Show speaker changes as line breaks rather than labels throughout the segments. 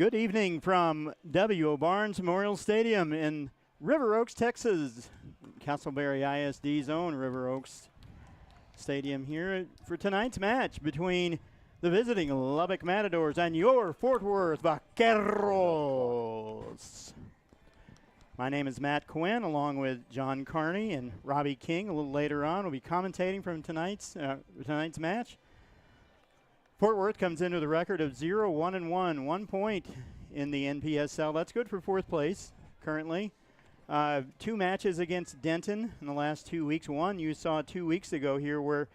Good evening from W.O. Barnes Memorial Stadium in River Oaks, Texas. Castleberry ISD's own River Oaks Stadium here for tonight's match between the visiting Lubbock Matadors and your Fort Worth Vaqueros. My name is Matt Quinn, along with John Carney and Robbie King. A little later on, we'll be commentating from tonight's match. Fort Worth comes into the record of 0-1-1, 1 point in the NPSL. That's good for fourth place currently. 2 matches against Denton in the last 2 weeks. One you saw 2 weeks ago here where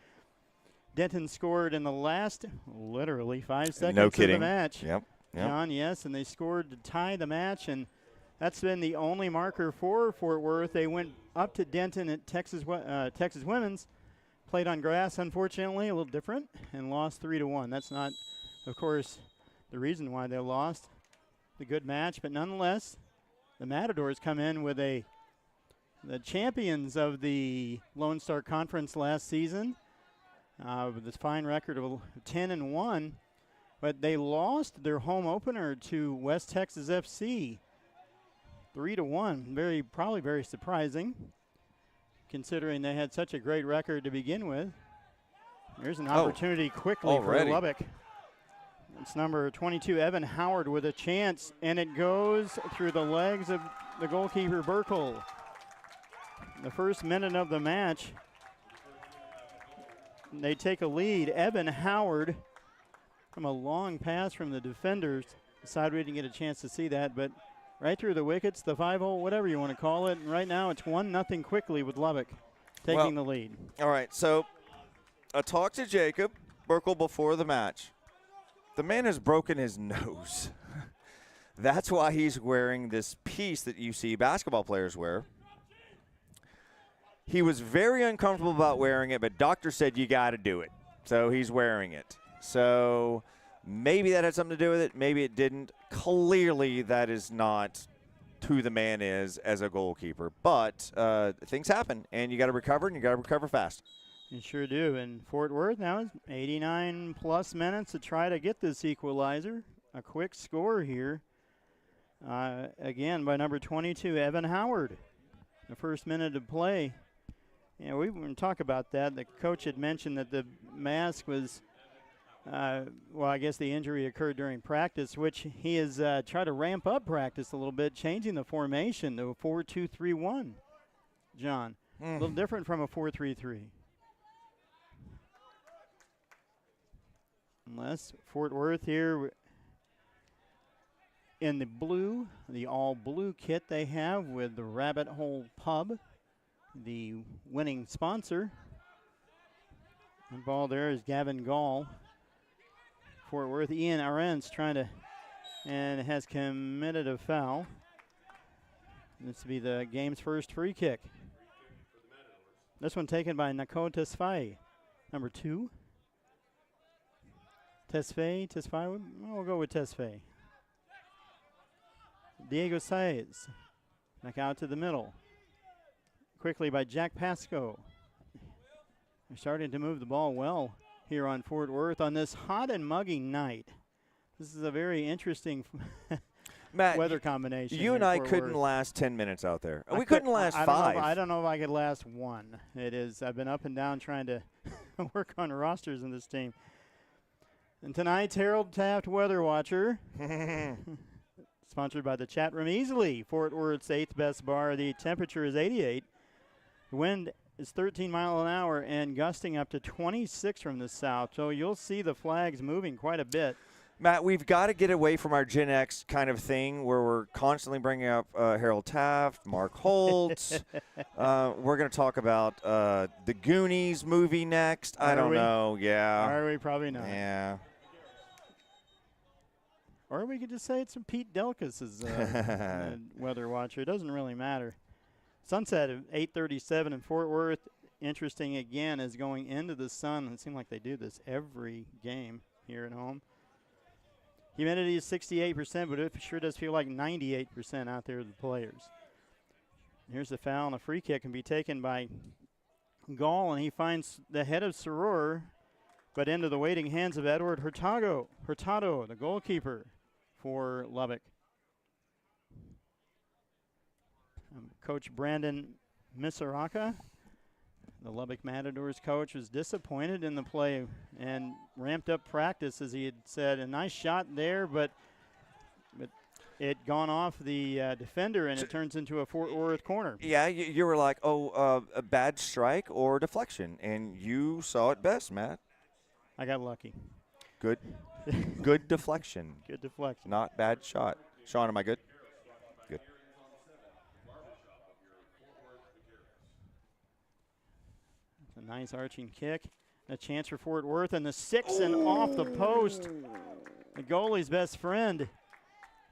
Denton scored in the last literally 5 seconds of the match.
Yep.
John, yes, and they scored to tie the match, and that's been the only marker for Fort Worth. They went up to Denton at Texas Women's. Played on grass, unfortunately, a little different, and lost 3-1. That's not, of course, the reason why they lost. The good match, but nonetheless, the Matadors come in with the champions of the Lone Star Conference last season, with this fine record of 10-1, but they lost their home opener to West Texas FC, 3-1. Probably very surprising, considering they had such a great record to begin with. There's an opportunity quickly for Lubbock. It's number 22, Evan Howard, with a chance, and it goes through the legs of the goalkeeper, Burkle. The first minute of the match, they take a lead. Evan Howard, from a long pass from the defenders, side we didn't get a chance to see that, but right through the wickets, the 5-hole, whatever you want to call it. And right now it's 1-0 quickly with Lubbock taking the lead.
All right, so a talk to Jacob Burkle before the match. The man has broken his nose. That's why he's wearing this piece that you see basketball players wear. He was very uncomfortable about wearing it, but doctor said you got to do it. So he's wearing it. So maybe that had something to do with it. Maybe it didn't. Clearly, that is not who the man is as a goalkeeper. But things happen, and you got to recover, and you got to recover fast.
You sure do. And Fort Worth now is 89-plus minutes to try to get this equalizer. A quick score here. Again, by number 22, Evan Howard. The first minute of play. Yeah, we were going to talk about that. The coach had mentioned that the mask was well, I guess the injury occurred during practice, which he has tried to ramp up practice a little bit, changing the formation to a 4-2-3-1, John. A little different from a 4-3-3. Unless Fort Worth here in the blue, the all-blue kit they have with the Rabbit Hole Pub, the winning sponsor. The ball there is Gavin Gall. Fort Worth, Ian Arendts trying to, and has committed a foul. This will be the game's first free kick. This one taken by Nako Tesfaye, number 2. Tesfaye, we'll go with Tesfaye. Diego Saez, back out to the middle. Quickly by Jack Pasco. They're starting to move the ball well here on Fort Worth on this hot and muggy night. This is a very interesting
Matt,
weather combination.
You and I couldn't last 10 minutes out there. We couldn't last 5.
I don't know if I could last 1. I've been up and down trying to work on rosters in this team. And tonight's Harold Taft Weather Watcher, sponsored by the chat room easily. Fort Worth's 8th best bar. The temperature is 88. The wind is 13 miles an hour and gusting up to 26 from the south. So you'll see the flags moving quite a bit.
Matt, we've got to get away from our Gen X kind of thing where we're constantly bringing up Harold Taft, Mark Holtz. We're going to talk about the Goonies movie next. I don't know. Yeah.
Are we? Probably not.
Yeah.
Or we could just say it's Pete Delkus' weather watcher. It doesn't really matter. Sunset at 8:37 in Fort Worth. Interesting again is going into the sun. It seems like they do this every game here at home. Humidity is 68%, but it sure does feel like 98% out there with the players. Here's the foul, and a free kick can be taken by Gall, and he finds the head of Soror, but into the waiting hands of Edward Hurtado, the goalkeeper. for Lubbock. Coach Brandon Misaraka, the Lubbock Matadors coach, was disappointed in the play and ramped up practice, as he had said. A nice shot there, but it gone off the defender, and it turns into a Fort Worth corner.
Yeah, you were like, a bad strike or deflection, and you saw it best, Matt.
I got lucky.
Good. Good deflection.
Good deflection.
Not bad shot. Sean, am I good? Good.
It's a nice arching kick. A chance for Fort Worth, and the 6 and off the post. The goalie's best friend.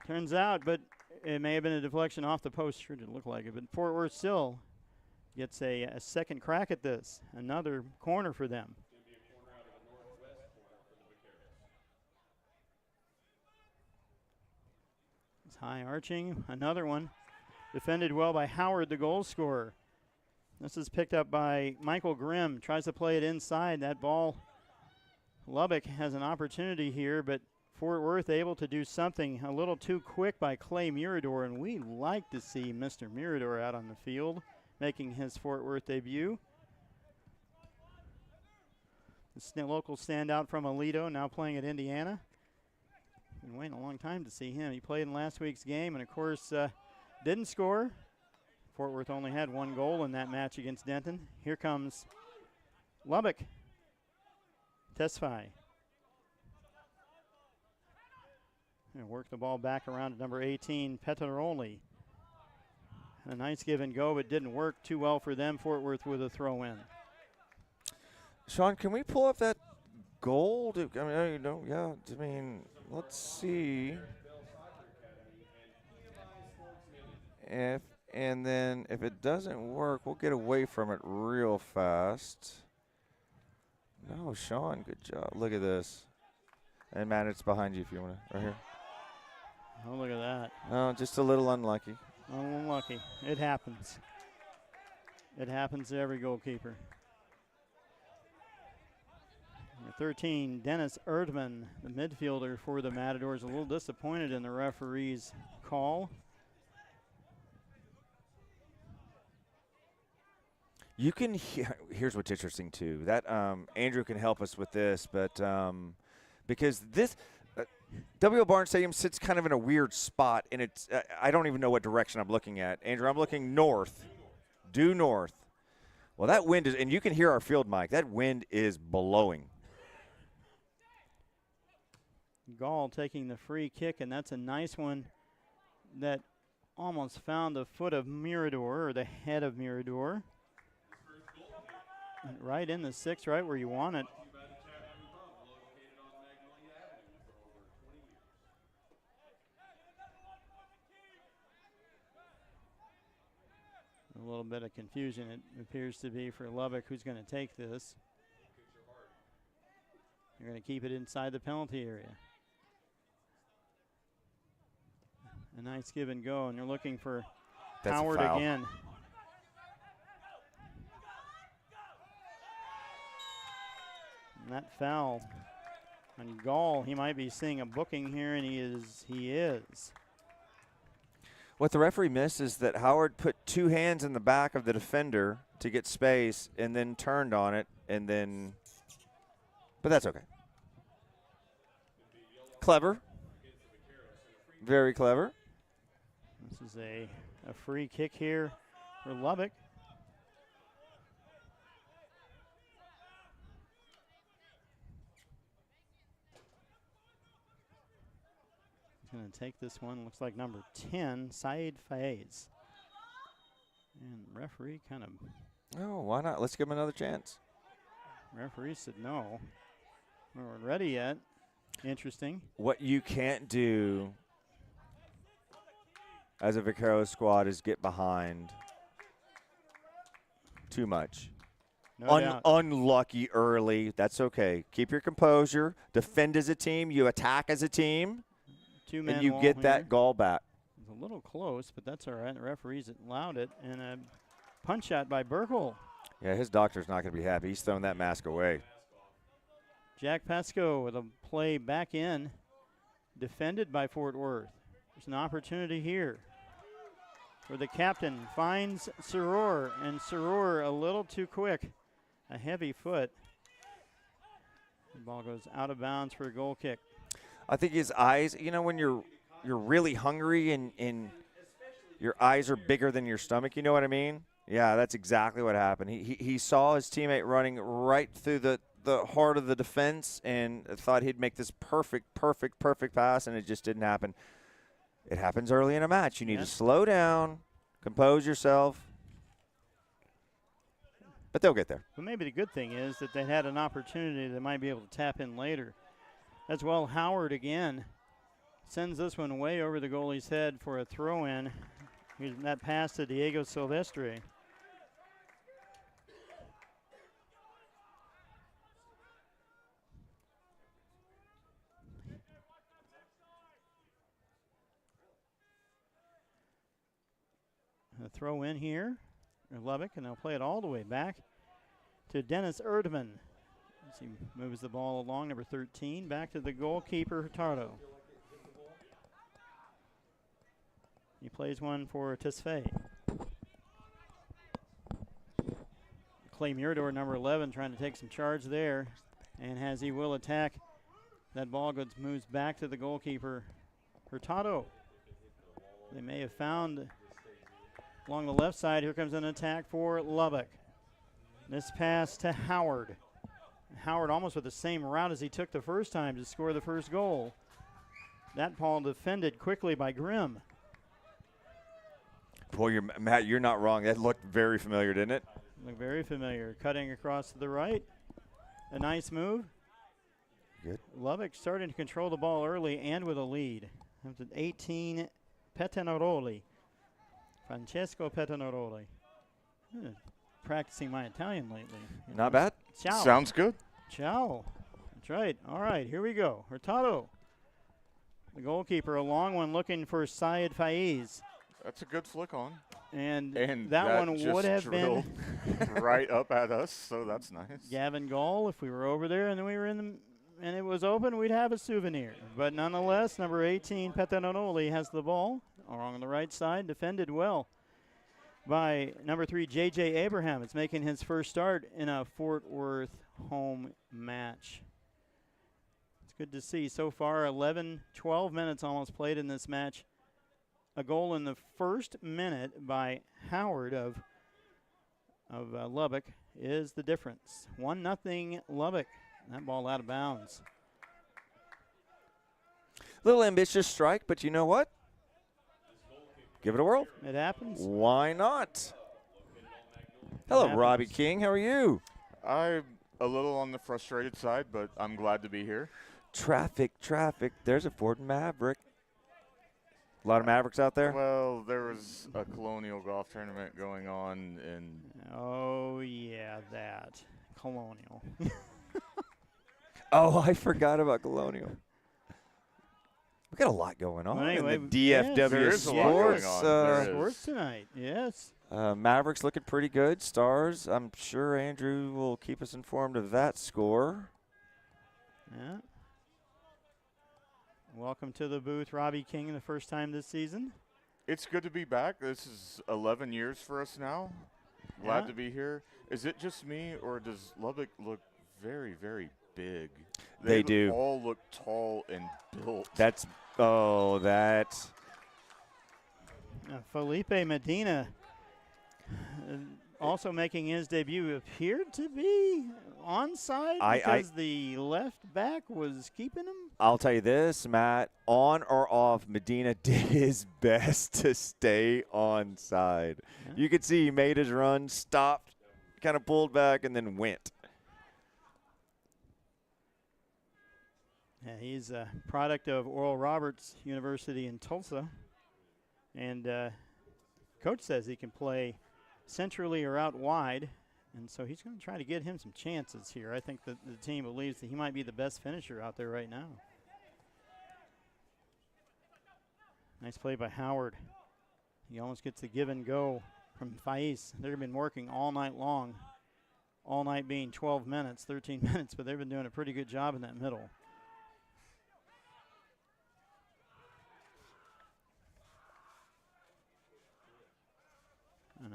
Turns out, but it may have been a deflection off the post. Sure didn't look like it, but Fort Worth still gets a second crack at this. Another corner for them. It's high arching. Another one. Defended well by Howard, the goal scorer. This is picked up by Michael Grimm. Tries to play it inside. That ball, Lubbock has an opportunity here, but Fort Worth able to do something a little too quick by Clay Mirador, and we like to see Mr. Mirador out on the field making his Fort Worth debut. The local standout from Aledo, now playing at Indiana. Been waiting a long time to see him. He played in last week's game and, of course, didn't score. Fort Worth only had one goal in that match against Denton. Here comes Lubbock. Tesfaye. And work the ball back around to number 18, Petaroli. A nice give and go, but didn't work too well for them. Fort Worth with a throw in.
Sean, can we pull up that goal? Let's see. And then if it doesn't work, we'll get away from it real fast. No, Sean, good job. Look at this. And Matt, it's behind you if you want to. Right here.
Oh, look at that.
Oh, just a little unlucky.
Unlucky. It happens. It happens to every goalkeeper. Number 13, Dennis Erdman, the midfielder for the Matadors, a little disappointed in the referee's call.
You can hear, here's what's interesting too. That Andrew can help us with this, but because this W.O. Barnes Stadium sits kind of in a weird spot, and it's I don't even know what direction I'm looking at. Andrew, I'm looking north, due north. Well, that wind is, and you can hear our field mic. That wind is blowing.
Gall taking the free kick, and that's a nice one that almost found the foot of Mirador, or the head of Mirador. Right in the 6, right where you want it. A little bit of confusion, it appears to be, for Lubbock, who's going to take this. They're going to keep it inside the penalty area. A nice give and go, and they're looking for Howard again. And that foul on Gall, he might be seeing a booking here, and he is.
What the referee missed is that Howard put two hands in the back of the defender to get space and then turned on it, and then, but that's okay. Clever. Very clever.
This is a free kick here for Lubbock. Going to take this one. Looks like number 10, Saeed Faiz. And referee kind of.
Oh, why not? Let's give him another chance.
Referee said no. We weren't ready yet. Interesting.
What you can't do as a Vaqueros squad is get behind too much.
No doubt.
Unlucky early. That's okay. Keep your composure. Defend as a team. You attack as a team.
Two-man
and you get that goal back.
It's a little close, but that's all right. The referees allowed it. And a punch shot by Burkle.
Yeah, his doctor's not going to be happy. He's throwing that mask away.
Jack Pasco with a play back in. defended by Fort Worth. There's an opportunity here where the captain finds Soror, and Soror a little too quick. A heavy foot. The ball goes out of bounds for a goal kick.
I think his eyes, when you're really hungry and your eyes are bigger than your stomach, you know what I mean? Yeah, that's exactly what happened. He saw his teammate running right through the heart of the defense and thought he'd make this perfect pass, and it just didn't happen. It happens early in a match. You need to slow down, compose yourself, but they'll get there.
But maybe the good thing is that they had an opportunity they might be able to tap in later. As well, Howard again sends this one way over the goalie's head for a throw-in. That pass to Diego Silvestre. A throw in here, Lubbock, and they'll play it all the way back to Dennis Erdman. As he moves the ball along, number 13, back to the goalkeeper, Hurtado. He plays one for Tesfaye. Clay Murador, number 11, trying to take some charge there. And as he will attack, that ball moves back to the goalkeeper, Hurtado. They may have found along the left side. Here comes an attack for Lubbock. This pass to Howard. Howard almost with the same route as he took the first time to score the first goal. That ball defended quickly by Grimm.
Boy, Matt, you're not wrong. That looked very familiar, didn't it?
Looked very familiar. Cutting across to the right. A nice move.
Good.
Lubbock starting to control the ball early and with a lead. That's at 18, Petanaroli. Francesco Petanaroli. Practicing my Italian lately.
Not bad.
Ciao.
Sounds good.
Ciao. That's right. All right, here we go. Hurtado. The goalkeeper, a long one looking for Syed Faiz.
That's a good flick on.
And
And
that one
just
would have been
drilled right up at us, so that's nice.
Gavin Gall if we were over there and then we were in the and it was open, we'd have a souvenir. But nonetheless, number 18, Petanaroli, has the ball along the right side, defended well by number 3, J.J. Abraham. It's making his first start in a Fort Worth home match. It's good to see. So far, 12 minutes almost played in this match. A goal in the first minute by Howard of Lubbock is the difference. 1-0 Lubbock. That ball out of bounds.
Little ambitious strike, but you know what? Give it a whirl.
It happens.
Why not? Hello, Robbie King. How are you?
I'm a little on the frustrated side, but I'm glad to be here.
Traffic. There's a Ford Maverick. A lot of Mavericks out there?
Well, there was a Colonial golf tournament going on, and
Oh, yeah, that. Colonial.
Oh, I forgot about Colonial. We got a lot going on
Well, anyway,
in the DFW
yes,
there is a lot going
Sports.
on. There is.
Sports tonight, yes.
Mavericks looking pretty good. Stars, I'm sure Andrew will keep us informed of that score.
Yeah. Welcome to the booth, Robbie King, the first time this season.
it's good to be back. This is 11 years for us now. Glad
Yeah.
to be here. Is it just me, or does Lubbock look very, very big?
They do.
all look tall and built.
Felipe Medina also making his debut appeared to be onside because the left back was keeping him.
I'll tell you this, Matt, on or off, Medina did his best to stay onside.
Yeah.
You could see he made his run, stopped, kind of pulled back, and then went.
Yeah, he's a product of Oral Roberts University in Tulsa. And coach says he can play centrally or out wide. And so he's going to try to get him some chances here. I think that the team believes that he might be the best finisher out there right now. Nice play by Howard. He almost gets the give and go from Faiz. They've been working all night long. All night being 12 minutes, 13 minutes, but they've been doing a pretty good job in that middle.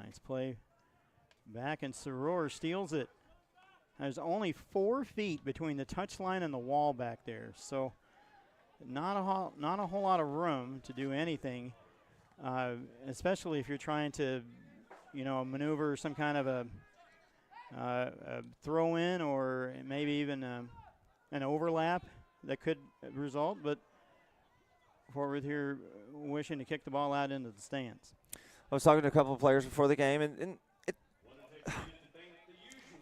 Nice play back, and Soror steals it. There's only 4 feet between the touchline and the wall back there, so not a whole lot of room to do anything, especially if you're trying to, maneuver some kind of a throw in or maybe even an overlap that could result. But Fort Worth here wishing to kick the ball out into the stands.
I was talking to a couple of players before the game, and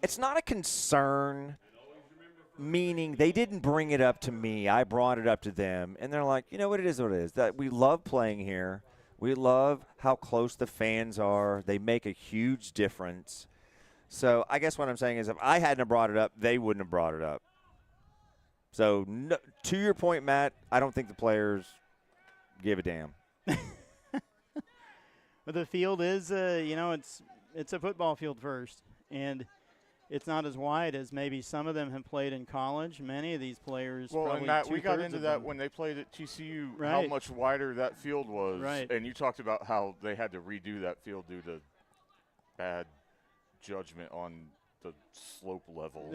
it's not a concern, meaning they didn't bring it up to me. I brought it up to them, and they're like, you know what, it is what it is. That we love playing here. We love how close the fans are. They make a huge difference. So I guess what I'm saying is if I hadn't have brought it up, they wouldn't have brought it up. So no, to your point, Matt, I don't think the players give a damn.
But the field is, it's a football field first, and it's not as wide as maybe some of them have played in college. Many of these players.
Well,
probably
and Matt, we got
two-thirds
into
of
that
them.
when they played at TCU,
Right.
how much wider that field was.
Right.
And you talked about how they had to redo that field due to bad judgment on the slope level.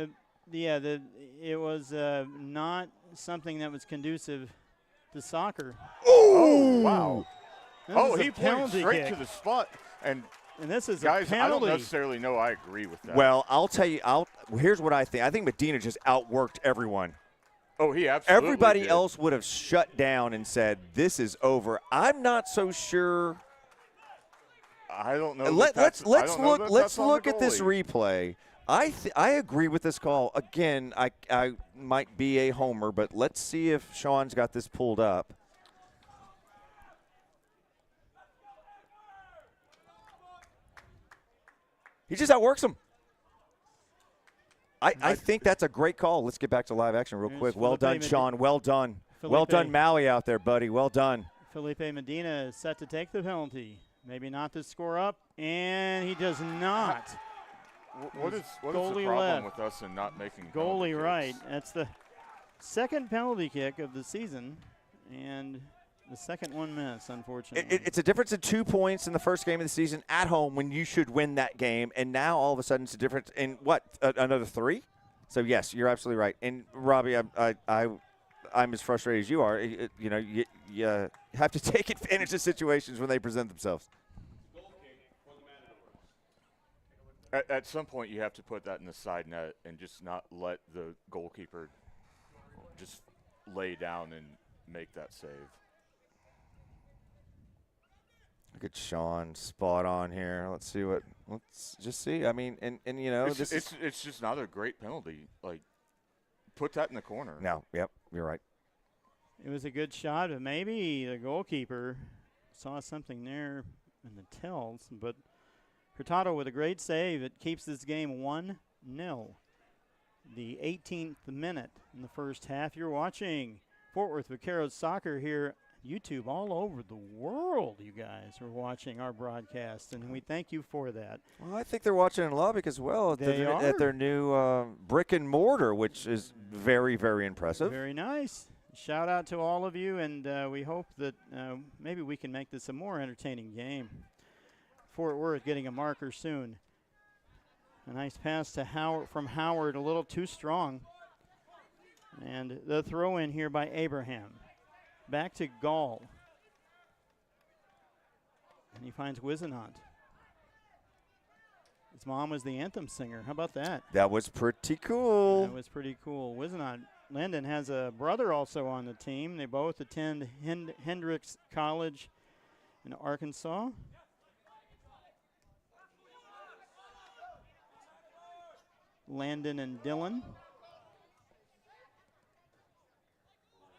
It was not something that was conducive to soccer.
Oh, wow.
This
Oh,
is a
he played
penalty
straight
kick.
to the spot. And
this is
guys,
a penalty.
I don't necessarily know I agree with that.
Well, I'll tell you. Here's what I think. I think Medina just outworked everyone.
Oh, he absolutely
Everybody
did.
else would have shut down and said, "This is over." I'm not so sure.
I don't know.
Let's look at this
goalie.
replay. I agree with this call. Again, I might be a homer, but let's see if Sean's got this pulled up. He just outworks him. I think that's a great call. Let's get back to live action real
Here's
quick. Well done,
Felipe
Sean. Well done. Well
Felipe.
done, Maui out there, buddy. Well done.
Felipe Medina is set to take the penalty. Maybe not to score up, and he does not.
What is the
Goalie
problem
left.
with us and not making penalty
Goalie
kicks?
right. That's the second penalty kick of the season, and the second one missed, unfortunately.
It's a difference of 2 points in the first game of the season at home when you should win that game, and now all of a sudden it's a difference in another 3? So yes, you're absolutely right. And Robbie, I'm as frustrated as you are. You have to take advantage of situations when they present themselves.
At some point, you have to put that in the side net and just not let the goalkeeper just lay down and make that save.
Look at Sean, spot on here. Let's just see. I mean, and
It's just not a great penalty. Like, put that in the corner.
No, yep, you're right.
It was a good shot, but maybe the goalkeeper saw something there in the tells. But Hurtado with a great save. It keeps this game 1-0. The 18th minute in the first half. You're watching Fort Worth Vaqueros soccer here. YouTube all over the world, you guys are watching our broadcast, and we thank you for that.
Well, I think they're watching in Lubbock as well at their new brick and mortar, which is very, very impressive.
Very nice. Shout out to all of you, and we hope that maybe we can make this a more entertaining game. Fort Worth getting a marker soon. A nice pass to Howard from Howard, a little too strong. And the throw in here by Abraham. Back to Gall. And he finds Wizenant. His mom was the anthem singer. How about that?
That was pretty cool.
That was pretty cool. Wizenant. Landon has a brother also on the team. They both attend Hendricks College in Arkansas. Landon and Dylan,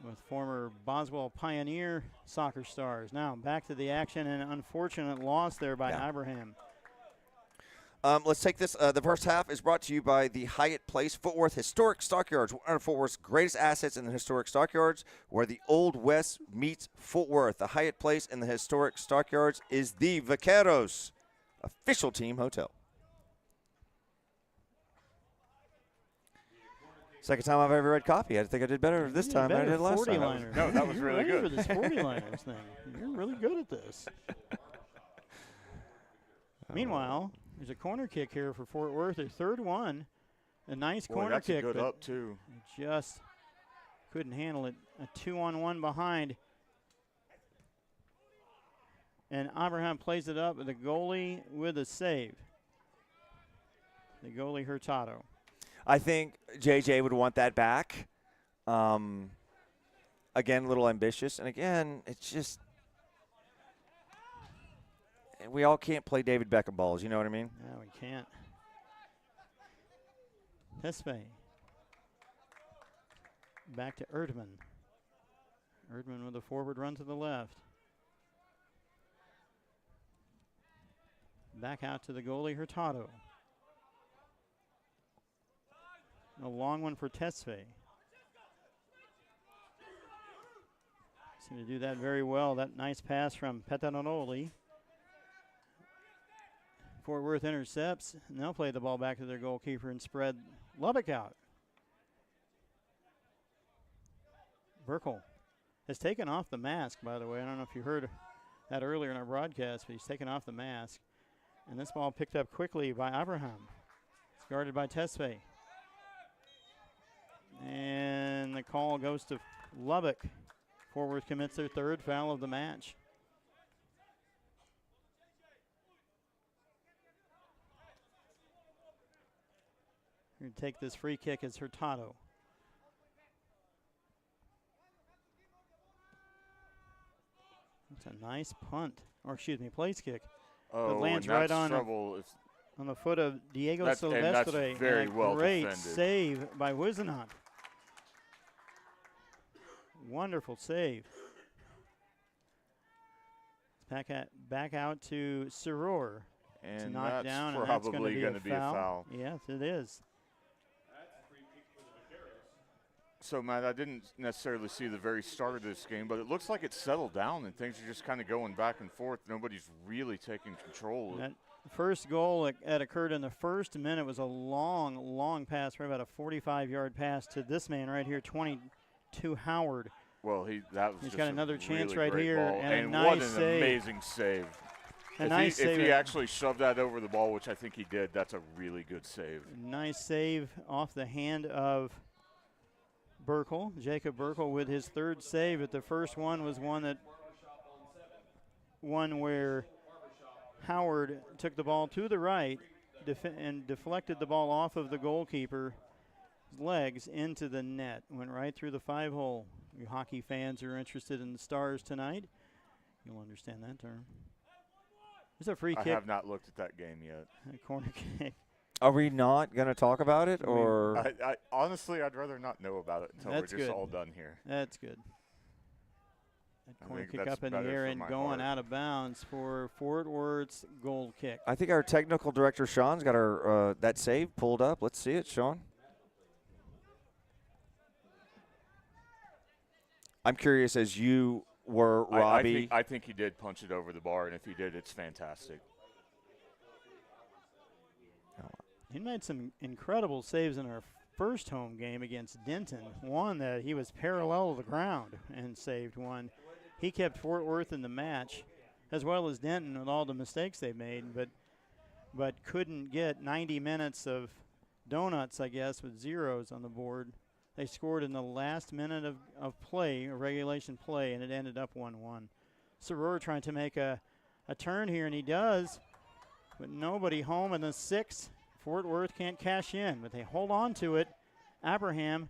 with former Boswell Pioneer soccer stars. Now back to the action, and an unfortunate loss there by Abraham.
Let's take this. The first half is brought to you by the Hyatt Place Fort Worth Historic Stockyards, one of Fort Worth's greatest assets in the historic stockyards, where the Old West meets Fort Worth. The Hyatt Place in the historic stockyards is the Vaqueros official team hotel. Second time I've ever read copy. I think I did better this time than I did last time.
40-liner.
No, that was
You're
really
ready
good.
for this 40-liners thing. You're really good at this. Meanwhile, there's a corner kick here for Fort Worth, their third one. A nice
Boy,
corner
that's
kick.
a good
but
up, too.
just couldn't handle it. A 2-on-1 behind. And Abraham plays it up with the goalie with a save. The goalie Hurtado.
I think JJ would want that back. Again, a little ambitious. And again, it's just we all can't play David Beckham balls. You know what I mean?
No, we can't. Tesfaye. Back to Erdman. Erdman with a forward run to the left. Back out to the goalie Hurtado. A long one for Tesfaye. Seem to do that very well. That nice pass from Petanoli. Fort Worth intercepts, and they'll play the ball back to their goalkeeper and spread Lubbock out. Burkle has taken off the mask, by the way. I don't know if you heard that earlier in our broadcast, but he's taken off the mask. And this ball picked up quickly by Abraham. It's guarded by Tesfaye. And the call goes to Lubbock. Fort Worth commits their third foul of the match. Here to take this free kick is Hurtado. It's a nice punt, or excuse me, place kick.
Oh,
that lands
and
right
that's
on
trouble.
on the foot of Diego
And that's
Silvestre.
very
and a
well
great
defended.
save by Wizenant. Wonderful save. Back out to Soror. It's
And
knocked
that's
down, and that's
probably
going to be a foul.
foul.
Yes, it is.
So, Matt, I didn't necessarily see the very start of this game, but it looks like it's settled down and things are just kind of going back and forth. Nobody's really taking control.
That first goal that occurred in the first minute was a long, long pass, for about a 45-yard pass to this man right here, 22 Howard.
Well, he's just
got another chance
really
right
great
here,
ball.
and a
what
nice
an
save.
amazing save. If he actually shoved that over the ball, which I think he did, that's a really good save.
Nice save off the hand of Burkle, Jacob Burkle, with his third save. But the first one was one where Howard took the ball to the right and deflected the ball off of the goalkeeper's legs into the net. Went right through the 5-hole. You hockey fans who are interested in the Stars tonight, you'll understand that term. There's a free kick.
I have not looked at that game yet.
A corner kick.
Are we not going to talk about it, or
I honestly, I'd rather not know about it until
That's
we're just
good.
all done here.
That's good. That corner
think
kick
that's
up in the
better
air
for
and
my
going
heart.
out of bounds for Fort Worth's goal kick.
I think our technical director Sean's got our that save pulled up. Let's see it, Sean. I'm curious, as you were, Robbie.
I think he did punch it over the bar, and if he did, it's fantastic.
He made some incredible saves in our first home game against Denton. One that he was parallel to the ground and saved one. He kept Fort Worth in the match, as well as Denton with all the mistakes they made, but couldn't get 90 minutes of donuts, I guess, with zeros on the board. They scored in the last minute of play, a regulation play, and it ended up 1-1. Soror trying to make a turn here, and he does, but nobody home in the 6th. Fort Worth can't cash in, but they hold on to it. Abraham,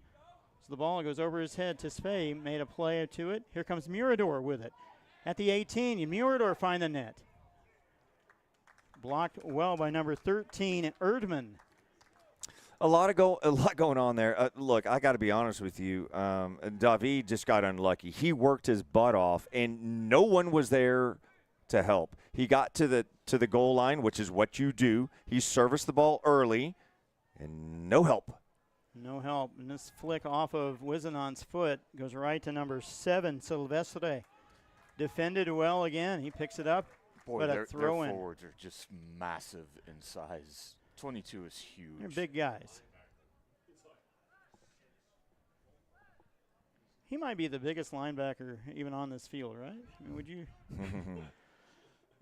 so the ball goes over his head. Tesfaye made a play to it. Here comes Murador with it. At the 18, Murador find the net. Blocked well by number 13, Erdman.
A lot going on there. Look, I got to be honest with you. David just got unlucky. He worked his butt off, and no one was there to help. He got to the goal line, which is what you do. He serviced the ball early, and no help.
No help. And this flick off of Wizenant's foot goes right to number 7, Silvestre. Defended well again. He picks it up.
Boy,
but
their
a throw in.
forwards are just massive in size. 22 is huge.
They're big guys. He might be the biggest linebacker even on this field, right? I mean, would you?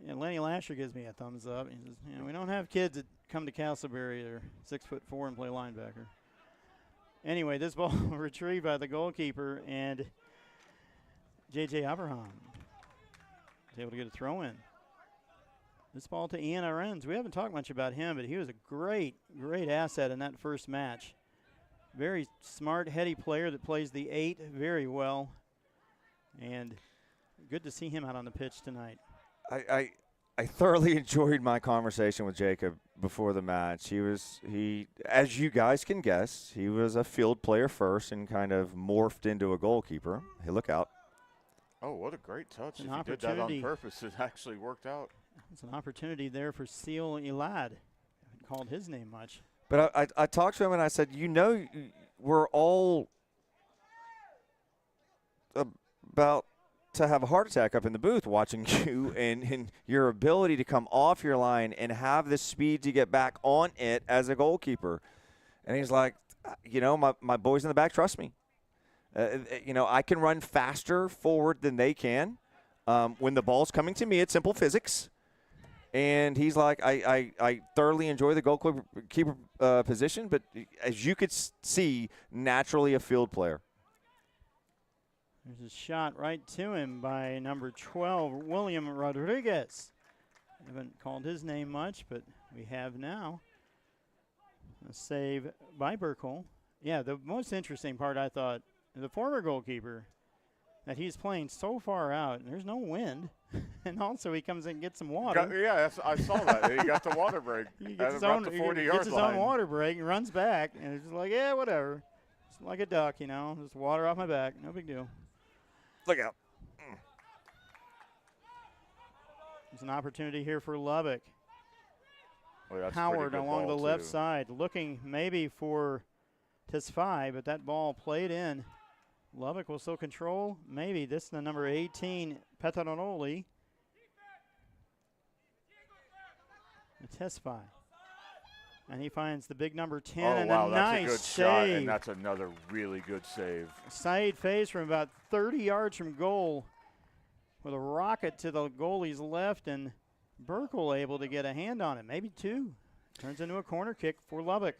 And Lenny Lasher gives me a thumbs up. He says, we don't have kids that come to Castleberry that are 6'4" and play linebacker. Anyway, this ball retrieved by the goalkeeper, and J.J. Abraham is able to get a throw in. This ball to Ian Arends. We haven't talked much about him, but he was a great, great asset in that first match. Very smart, heady player that plays the 8 very well. And good to see him out on the pitch tonight.
I thoroughly enjoyed my conversation with Jacob before the match. He, as you guys can guess, he was a field player first and kind of morphed into a goalkeeper. Hey, look out.
Oh, what a great touch. If
An
you did that on purpose, it actually worked out.
It's an opportunity there for Seal Elad. Haven't called his name much.
But I talked to him and I said, we're all about to have a heart attack up in the booth watching you and your ability to come off your line and have the speed to get back on it as a goalkeeper. And he's like, my boys in the back trust me. I can run faster forward than they can. When the ball's coming to me, it's simple physics. And he's like, I thoroughly enjoy the goalkeeper position, but as you could see, naturally a field player.
There's a shot right to him by number 12, William Rodriguez. Haven't called his name much, but we have now. A save by Burkle. Yeah, the most interesting part, I thought, the former goalkeeper, that he's playing so far out, and there's no wind. And also he comes in and gets some water.
I saw that. He got the water break
He
at
gets his
about
own,
the
he
40-yard
gets his
line.
own water break and runs back, and it's just like, yeah, whatever. It's like a duck, just water off my back. No big deal.
Look out.
There's an opportunity here for Lubbock.
Oh, that's
Howard
pretty good
along the
ball,
left
too.
side, looking maybe for Tesfaye, but that ball played in. Lubbock will still control. Maybe this is the number 18, Petronoli. Tesfaye. And he finds the big number 10 and
wow,
a
that's
nice
a good
save.
shot, and that's another really good save.
Saeed Faze from about 30 yards from goal with a rocket to the goalie's left, and Burkle able to get a hand on it, maybe 2. Turns into a corner kick for Lubbock.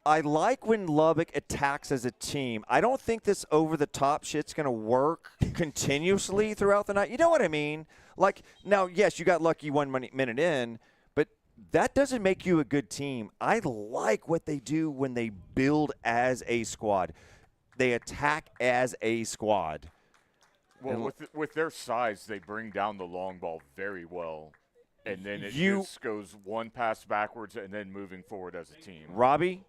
I like when Lubbock attacks as a team. I don't think this over-the-top shit's going to work continuously throughout the night. You know what I mean? Like, now, yes, you got lucky 1 minute in, but that doesn't make you a good team. I like what they do when they build as a squad. They attack as a squad.
Well, with their size, they bring down the long ball very well. And then it just goes one pass backwards and then moving forward as a team.
Robbie,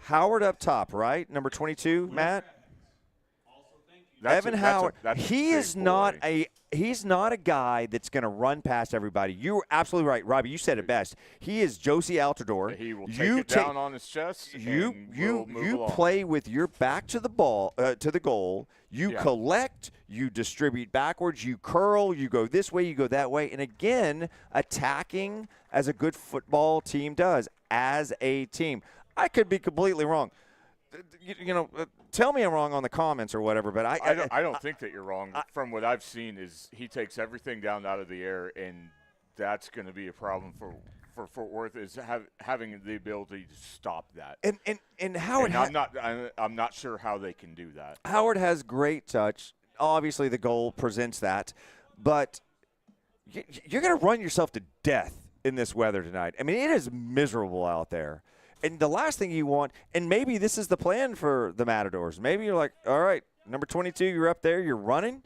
Howard up top, right? Number 22, Matt? Evan Howard. He's not a guy that's going to run past everybody. You're absolutely right, Robbie. You said it best. He is Josie Altidore.
He will take it down on his chest.
You play with your back to the ball, to the goal. You collect. You distribute backwards. You curl. You go this way. You go that way. And again, attacking as a good football team does, as a team. I could be completely wrong. Tell me I'm wrong on the comments or whatever, but
I don't think that you're wrong. From what I've seen is he takes everything down out of the air, and that's going to be a problem for Fort Worth is having the ability to stop that.
And Howard,
I'm not sure how they can do that.
Howard has great touch. Obviously, the goal presents that, but you're going to run yourself to death in this weather tonight. I mean, it is miserable out there. And the last thing you want, and maybe this is the plan for the Matadors. Maybe you're like, all right, number 22, you're up there, you're running,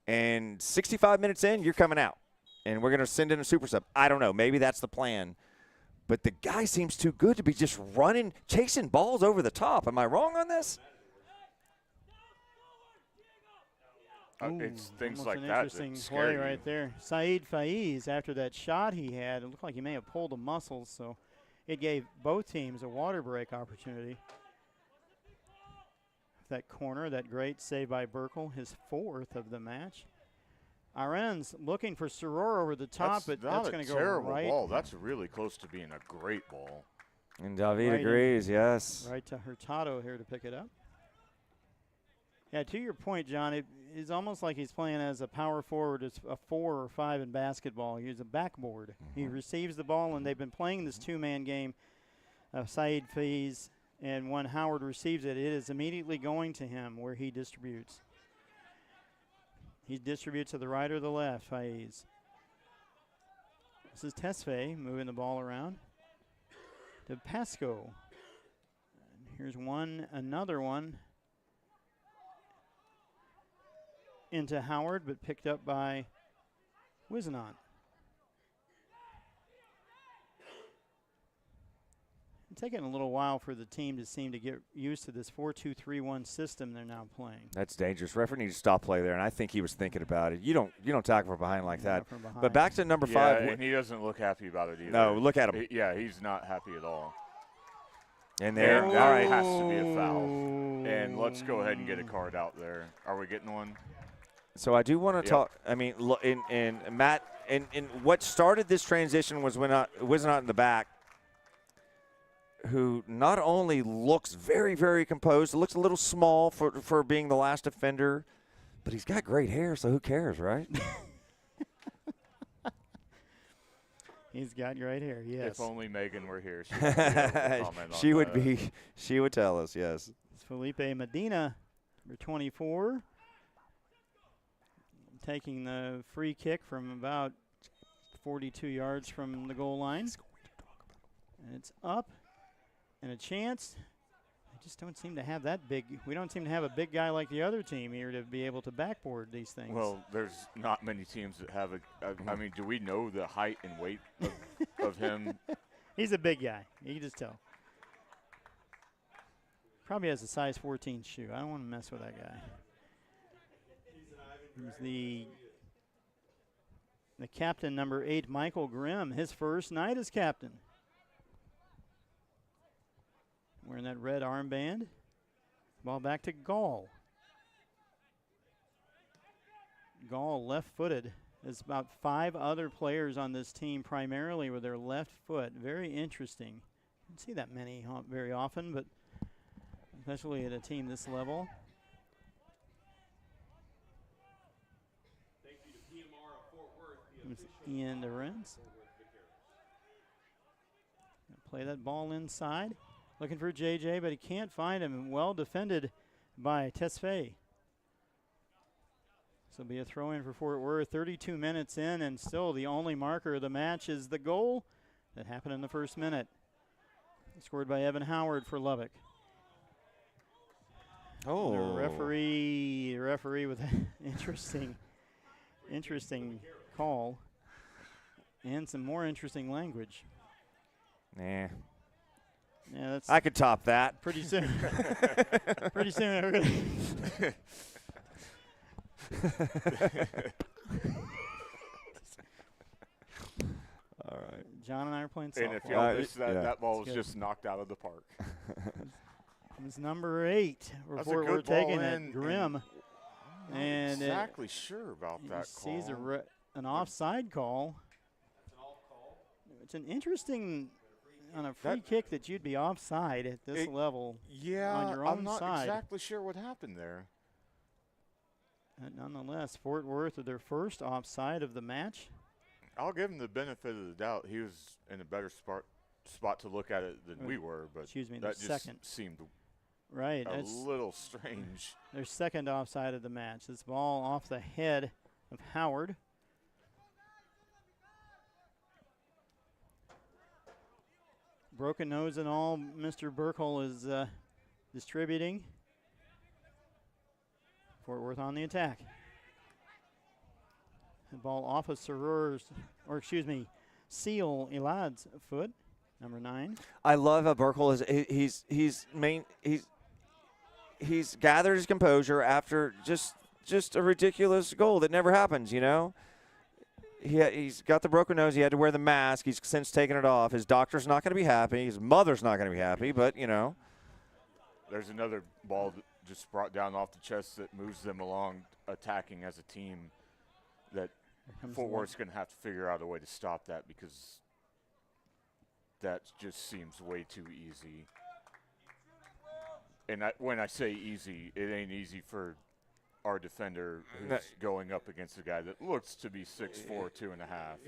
and 65 minutes in, you're coming out. And we're going to send in a super sub. I don't know. Maybe that's the plan. But the guy seems too good to be just running, chasing balls over the top. Am I wrong on this?
It's things like
an
that.
Interesting play right there. Saeed Faiz, after that shot he had, it looked like he may have pulled a muscle, so it gave both teams a water break opportunity. That corner, that great save by Burkle, his 4th of the match. Arends looking for Soror over the top, but that's going to go
terrible
right.
Ball. That's really close to being a great ball.
And David
Right
agrees, yes.
Right to Hurtado here to pick it up. Yeah, to your point, John, it's almost like he's playing as a power forward, as a 4 or 5 in basketball. He's a backboard. He receives the ball, and they've been playing this two-man game. Saeed Faiz, and when Howard receives it, it is immediately going to him where he distributes. He distributes to the right or the left, Faiz. This is Tesfaye moving the ball around to Pasco. And here's another one into Howard, but picked up by Wizenant. It's taking a little while for the team to seem to get used to this 4-2-3-1 system they're now playing.
That's dangerous. Referee needs to stop play there, and I think he was thinking about it. You don't tackle from behind like that. But back to number 5.
Yeah, and he doesn't look happy about it either.
No, look at him.
He's not happy at all.
And there,
And that has to be a foul. And let's go ahead and get a card out there. Are we getting one?
So I do want to talk. I mean, in Matt, and what started this transition was not in the back, who not only looks very, very composed, looks a little small for being the last offender, but he's got great hair, so who cares, right?
He's got great hair, yes.
If only Megan were here,
She would tell us, yes.
It's Felipe Medina, number 24. Taking the free kick from about 42 yards from the goal line. And it's up and a chance. I just don't seem to have that big. We don't seem to have a big guy like the other team here to be able to backboard these things.
Well, there's not many teams that have I mean, do we know the height and weight of him?
He's a big guy. You can just tell. Probably has a size 14 shoe. I don't want to mess with that guy. He's the captain, number 8, Michael Grimm, his first night as captain. Wearing that red armband. Ball back to Gall. Gall left-footed. There's about 5 other players on this team primarily with their left foot. Very interesting. Don't see that many very often, but especially at a team this level. Ian Lorenz. Play that ball inside. Looking for JJ, but he can't find him. Well defended by Tesfaye. So it'll be a throw in for Fort Worth. 32 minutes in, and still the only marker of the match is the goal that happened in the first minute. Scored by Evan Howard for Lubbock.
Oh.
The referee with an interesting call and some more interesting language.
Nah.
Yeah, that's
I could top that.
pretty soon. Pretty soon we're gonna
All right.
John and I are playing softball.
And if y'all missed that,
yeah.
that ball was
Good.
just knocked out of the park.
It's number 8.
That's a
Before
good
we're taking
ball
it,
in,
Grimm.
And
And
exactly sure about
he
that
sees
call.
an offside call. It's an interesting on a free kick that you'd be offside at this level.
Yeah,
on your own
I'm not
side.
exactly sure what happened there.
Nonetheless, Fort Worth with their first offside of the match.
I'll give him the benefit of the doubt. He was in a better spot to look at it than we were, but
Excuse me,
that
the
just
second.
seemed
Right.
a
That's
little strange.
their second offside of the match. This ball off the head of Howard. Broken nose and all, Mr. Burkle is distributing. Fort Worth on the attack. The ball off of Seal Elad's foot, number 9.
I love how Burkle is. He's gathered his composure after just a ridiculous goal that never happens. You know, he's got the broken nose. He had to wear the mask. He's since taken it off. His doctor's not going to be happy. His mother's not going to be happy. But you know,
There's another ball that just brought down off the chest that moves them along, attacking as a team. That Fort Worth's going to have to figure out a way to stop that because that just seems way too easy. And when I say easy, it ain't easy for our defender who's going up against a guy that looks to be 6'4", 2.5.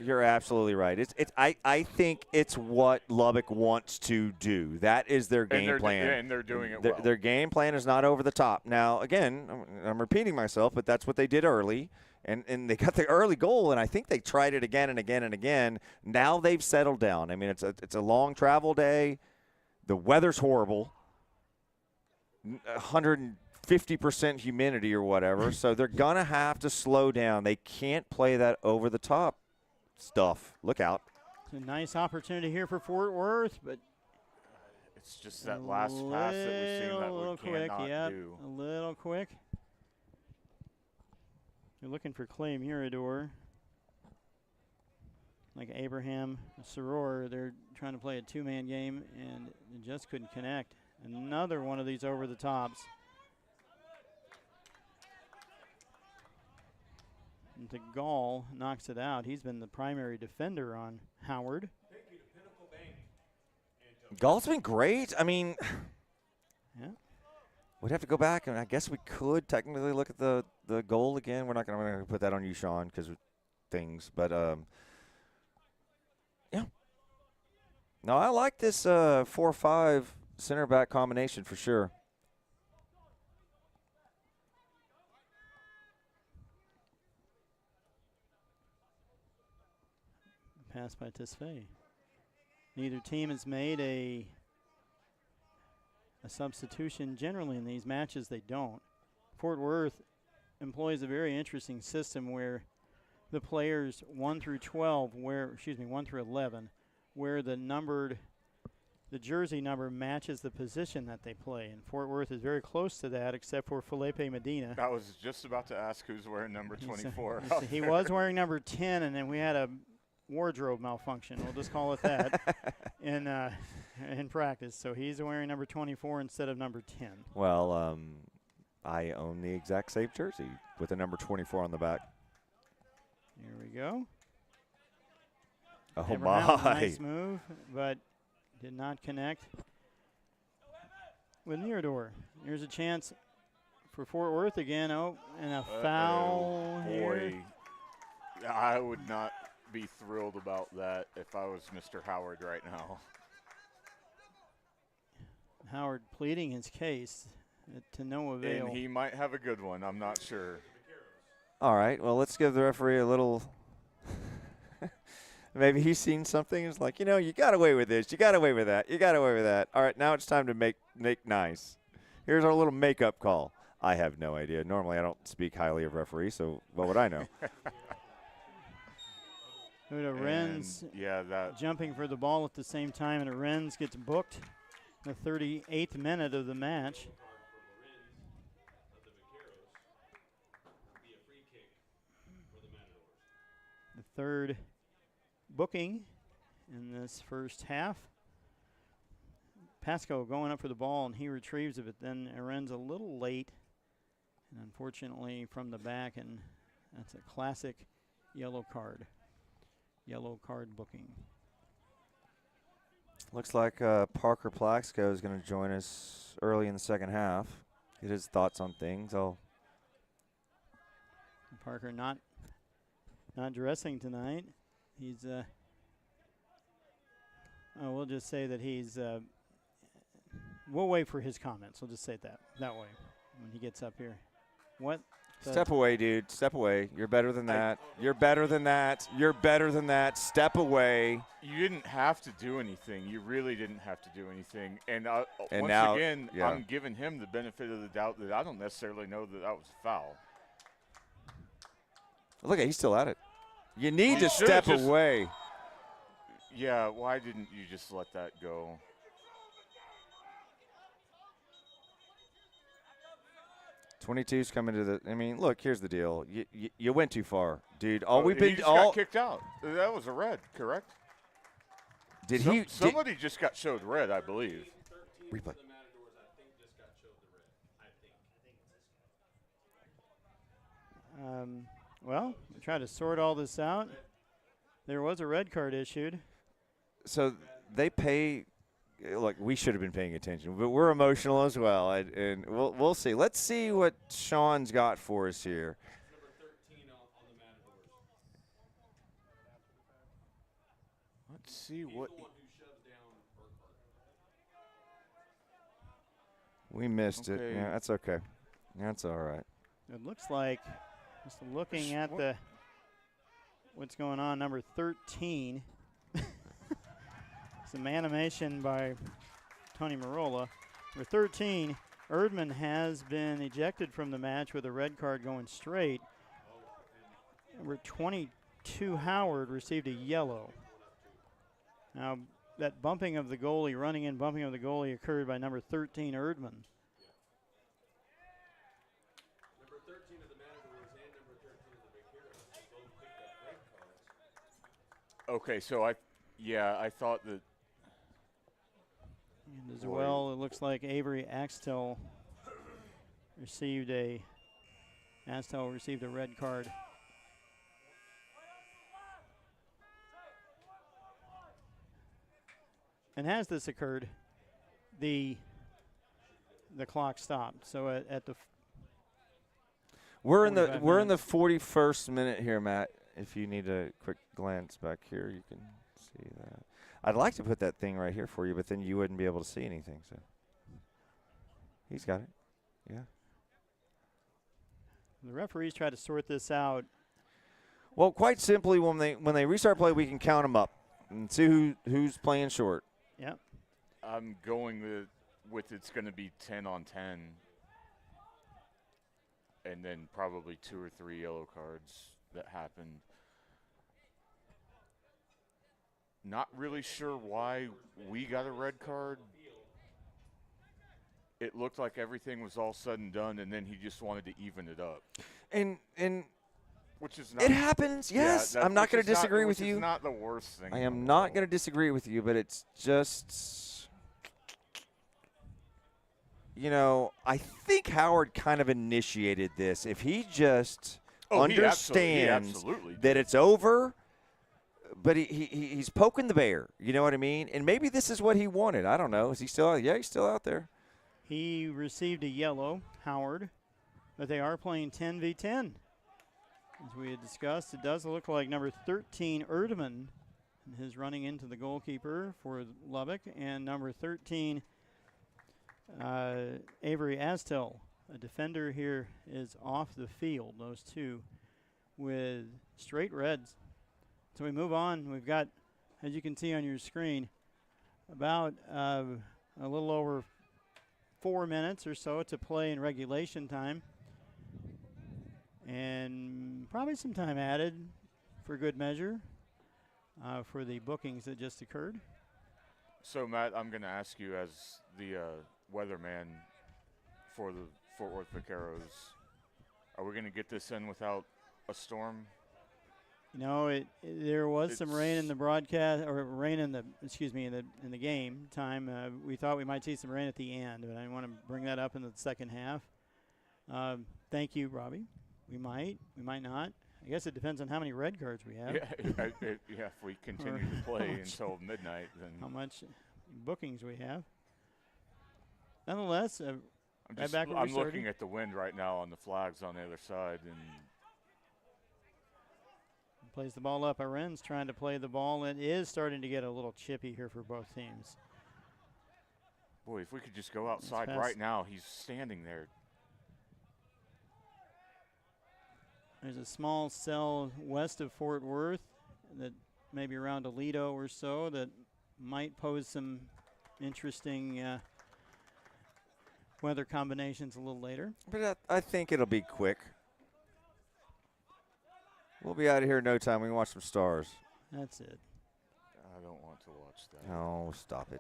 You're absolutely right. I think it's what Lubbock wants to do. That is their game plan.
And they're doing it well.
Their game plan is not over the top. Now, again, I'm repeating myself, but that's what they did early. And they got the early goal, and I think they tried it again and again and again. Now they've settled down. I mean, it's a long travel day. The weather's horrible. 150% humidity or whatever, so they're going to have to slow down. They can't play that over-the-top stuff. Look out.
It's a nice opportunity here for Fort Worth, but
it's just that last pass that we've seen that we cannot do.
A little quick. You're looking for Clay Mirador. Like Abraham Soror, they're trying to play a two-man game, and it just couldn't connect. Another one of these over-the-tops. The Gall knocks it out. He's been the primary defender on Howard.
Gall's been great. I mean,
yeah.
We'd have to go back, and I guess we could technically look at the goal again. We're not going to put that on you, Sean, because of things. But, yeah. No, I like this 4-5 center back combination for sure.
Pass by Tesfaye. Neither team has made a substitution. Generally in these matches they don't. Fort Worth employs a very interesting system where the players 1 through 11, where the jersey number matches the position that they play. And Fort Worth is very close to that, except for Felipe Medina.
I was just about to ask who's wearing number 24.
He was wearing number 10, and then we had a wardrobe malfunction. We'll just call it that in practice. So he's wearing number 24 instead of number 10.
Well, I own the exact same jersey with the number 24 on the back.
Here we go.
Oh,
Abraham,
my.
nice move, but did not connect with Mirador. Here's a chance for Fort Worth again. Oh, and a foul here.
Boy, I would not be thrilled about that if I was Mr. Howard right now.
Howard pleading his case to no avail.
And he might have a good one. I'm not sure.
All right. Well, let's give the referee a little. Maybe he's seen something. It's like, you got away with this. You got away with that. You got away with that. All right. Now it's time to make nice. Here's our little makeup call. I have no idea. Normally I don't speak highly of referees, so what would I know?
Huda Renz jumping for the ball at the same time, and Renz gets booked the 38th minute of the match. The third booking in this first half. Pasco going up for the ball, and he retrieves it, but then Renz a little late, and unfortunately from the back, and that's a classic yellow card. Yellow card booking.
Looks like Parker Plaxco is going to join us early in the second half. Get his thoughts on things.
Parker not dressing tonight. He's we'll just say that he's we'll wait for his comments. We'll just say it that way when he gets up here. What?
Step away, dude. Step away. You're better than that. You're better than that. You're better than that. Step away.
You didn't have to do anything. You really didn't have to do anything. And once
now,
again, I'm giving him the benefit of the doubt that I don't necessarily know that was a foul.
Look, he's still at it. You need to step away.
Yeah, why didn't you just let that go?
'22's coming to the. I mean, look. Here's the deal. You went too far, dude.
He just got kicked out. That was a red, correct? Somebody just got showed red, I believe.
Replay.
Well, we try to sort all this out. There was a red card issued.
So they pay look, we should have been paying attention, but we're emotional as well, and we'll see. Let's see what Sean's got for us here.
Number 13 on the Matadors.
Let's see
He's
what.
the one who shoves down Burkhart.
We missed it.
Okay.
Yeah, that's okay. That's all right.
It looks like, just looking at what's going on, number 13. Some animation by Tony Marola. Number 13, Erdman has been ejected from the match with a red card going straight. Number 22, Howard, received a yellow. Now, that bumping of the goalie, running in bumping of the goalie, occurred by number 13, Erdman.
Number 13 of the Matadors and number 13 of the Vaqueros have both picked up red cards.
Okay, so I thought that.
And as
Boy.
well, it looks like Avery Axtell received a red card. And as this occurred, the clock stopped. So at the
We're in the
45
41st minute here, Matt. If you need a quick glance back here, you can see that. I'd like to put that thing right here for you, but then you wouldn't be able to see anything. So he's got it. Yeah.
the referees try to sort this out.
Well, quite simply, when they restart play, we can count them up and see who's playing short.
Yep.
I'm going with it's going to be 10 on 10, and then probably 2 or 3 yellow cards that happened. Not really sure why we got a red card. It looked like everything was all said and done, and then he just wanted to even it up.
And
Which is not.
it happens, yes. I'm not going to disagree with you.
It's not the worst thing.
I am not going to disagree with you, but it's just, I think Howard kind of initiated this. If he just understands
absolutely
that it's over, but he's poking the bear, you know what I mean? And maybe this is what he wanted. I don't know. Is he still out? Yeah, he's still out there.
He received a yellow, Howard, but they are playing 10v10. As we had discussed, it does look like number 13, Erdman, is running into the goalkeeper for Lubbock, and number 13, Avery Astel, a defender here, is off the field, those two, with straight reds. So we move on. We've got, as you can see on your screen, about a little over 4 minutes or so to play in regulation time. And probably some time added for good measure for the bookings that just occurred.
So, Matt, I'm going to ask you as the weatherman for the Fort Worth Vaqueros, are we going to get this in without a storm?
You know, there was some rain in the broadcast, or rain in the game time. We thought we might see some rain at the end, but I want to bring that up in the second half. Thank you, Robbie. We might not. I guess it depends on how many red cards we have.
Yeah, if we continue to play until midnight, then
How much bookings we have. Nonetheless,
I'm looking at the wind right now on the flags on the other side, and
plays the ball up. Aren's trying to play the ball. It is starting to get a little chippy here for both teams.
boy, if we could just go outside
pass.
right now, he's standing there.
There's a small cell west of Fort Worth that maybe around Aledo or so that might pose some interesting weather combinations a little later.
But I think it'll be quick. We'll be out of here in no time. We can watch some stars.
That's it.
I don't want to watch that.
Oh, stop it.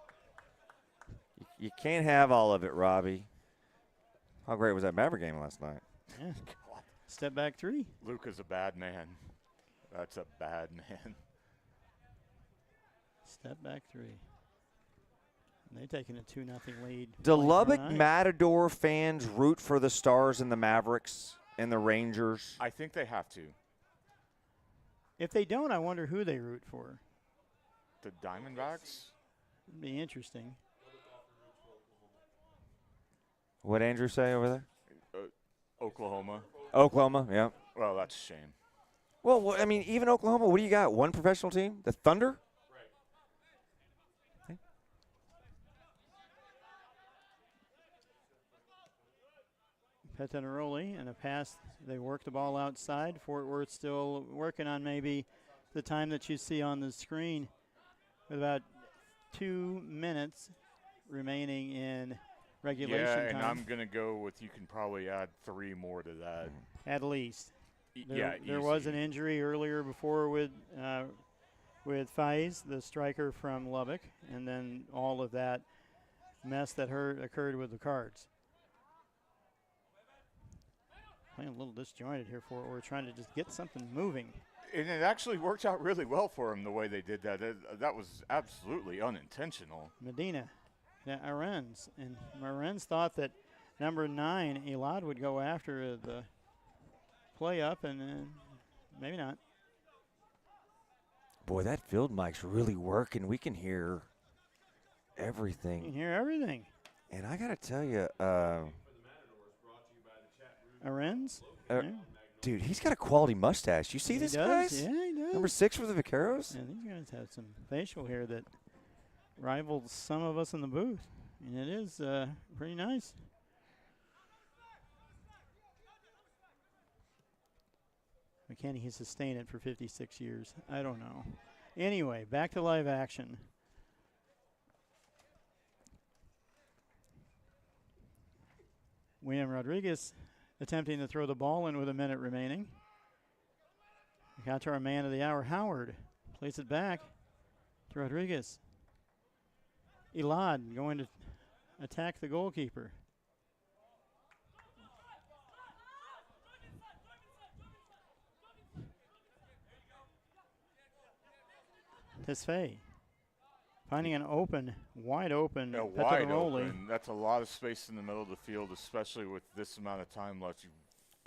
You can't have all of it, Robbie. How great was that Maverick game last night?
Yeah. Step back three.
Luca's a bad man. That's a bad man.
Step back three. And they're taking a 2-0 lead.
Do
late
Lubbock
tonight.
Matador fans root for the Stars and the Mavericks and the Rangers?
I think they have to.
If they don't, I wonder who they root for.
The Diamondbacks?
It'd be interesting.
What'd Andrew say over there?
Oklahoma.
Oklahoma, yeah.
Well, that's a shame.
Well, I mean, even Oklahoma, what do you got? One professional team? The Thunder?
Petinaroli and a pass. They work the ball outside. Fort Worth still working on maybe the time that you see on the screen with about 2 minutes remaining in regulation
Yeah,
time.
and I'm going to go with you can probably add 3 more to that.
At least. There
Easy.
was an injury earlier before with Faiz, the striker from Lubbock, and then all of that mess that occurred with the Cards. Playing a little disjointed here for it. We're trying to just get something moving.
And it actually worked out really well for him the way they did that. That was absolutely unintentional.
Medina, Arens, and Arens thought that number 9, Elad, would go after the play up, and maybe not.
Boy, that field mic's really working. We can hear everything.
You can hear everything.
And I got to tell you,
Arens?
yeah. Dude, he's got a quality mustache. You see this, guys?
Yeah, he does.
Number 6 for the Vaqueros?
Yeah, these guys have some facial hair that rivals some of us in the booth, and it is pretty nice. Can he sustain it for 56 years? I don't know. Anyway, back to live action. William Rodriguez attempting to throw the ball in with a minute remaining. Got to our man of the hour, Howard. Plays it back to Rodriguez. Elad going to attack the goalkeeper. Tesfaye finding an open, wide open
Wide
Petinaroli.
open. That's a lot of space in the middle of the field, especially with this amount of time left.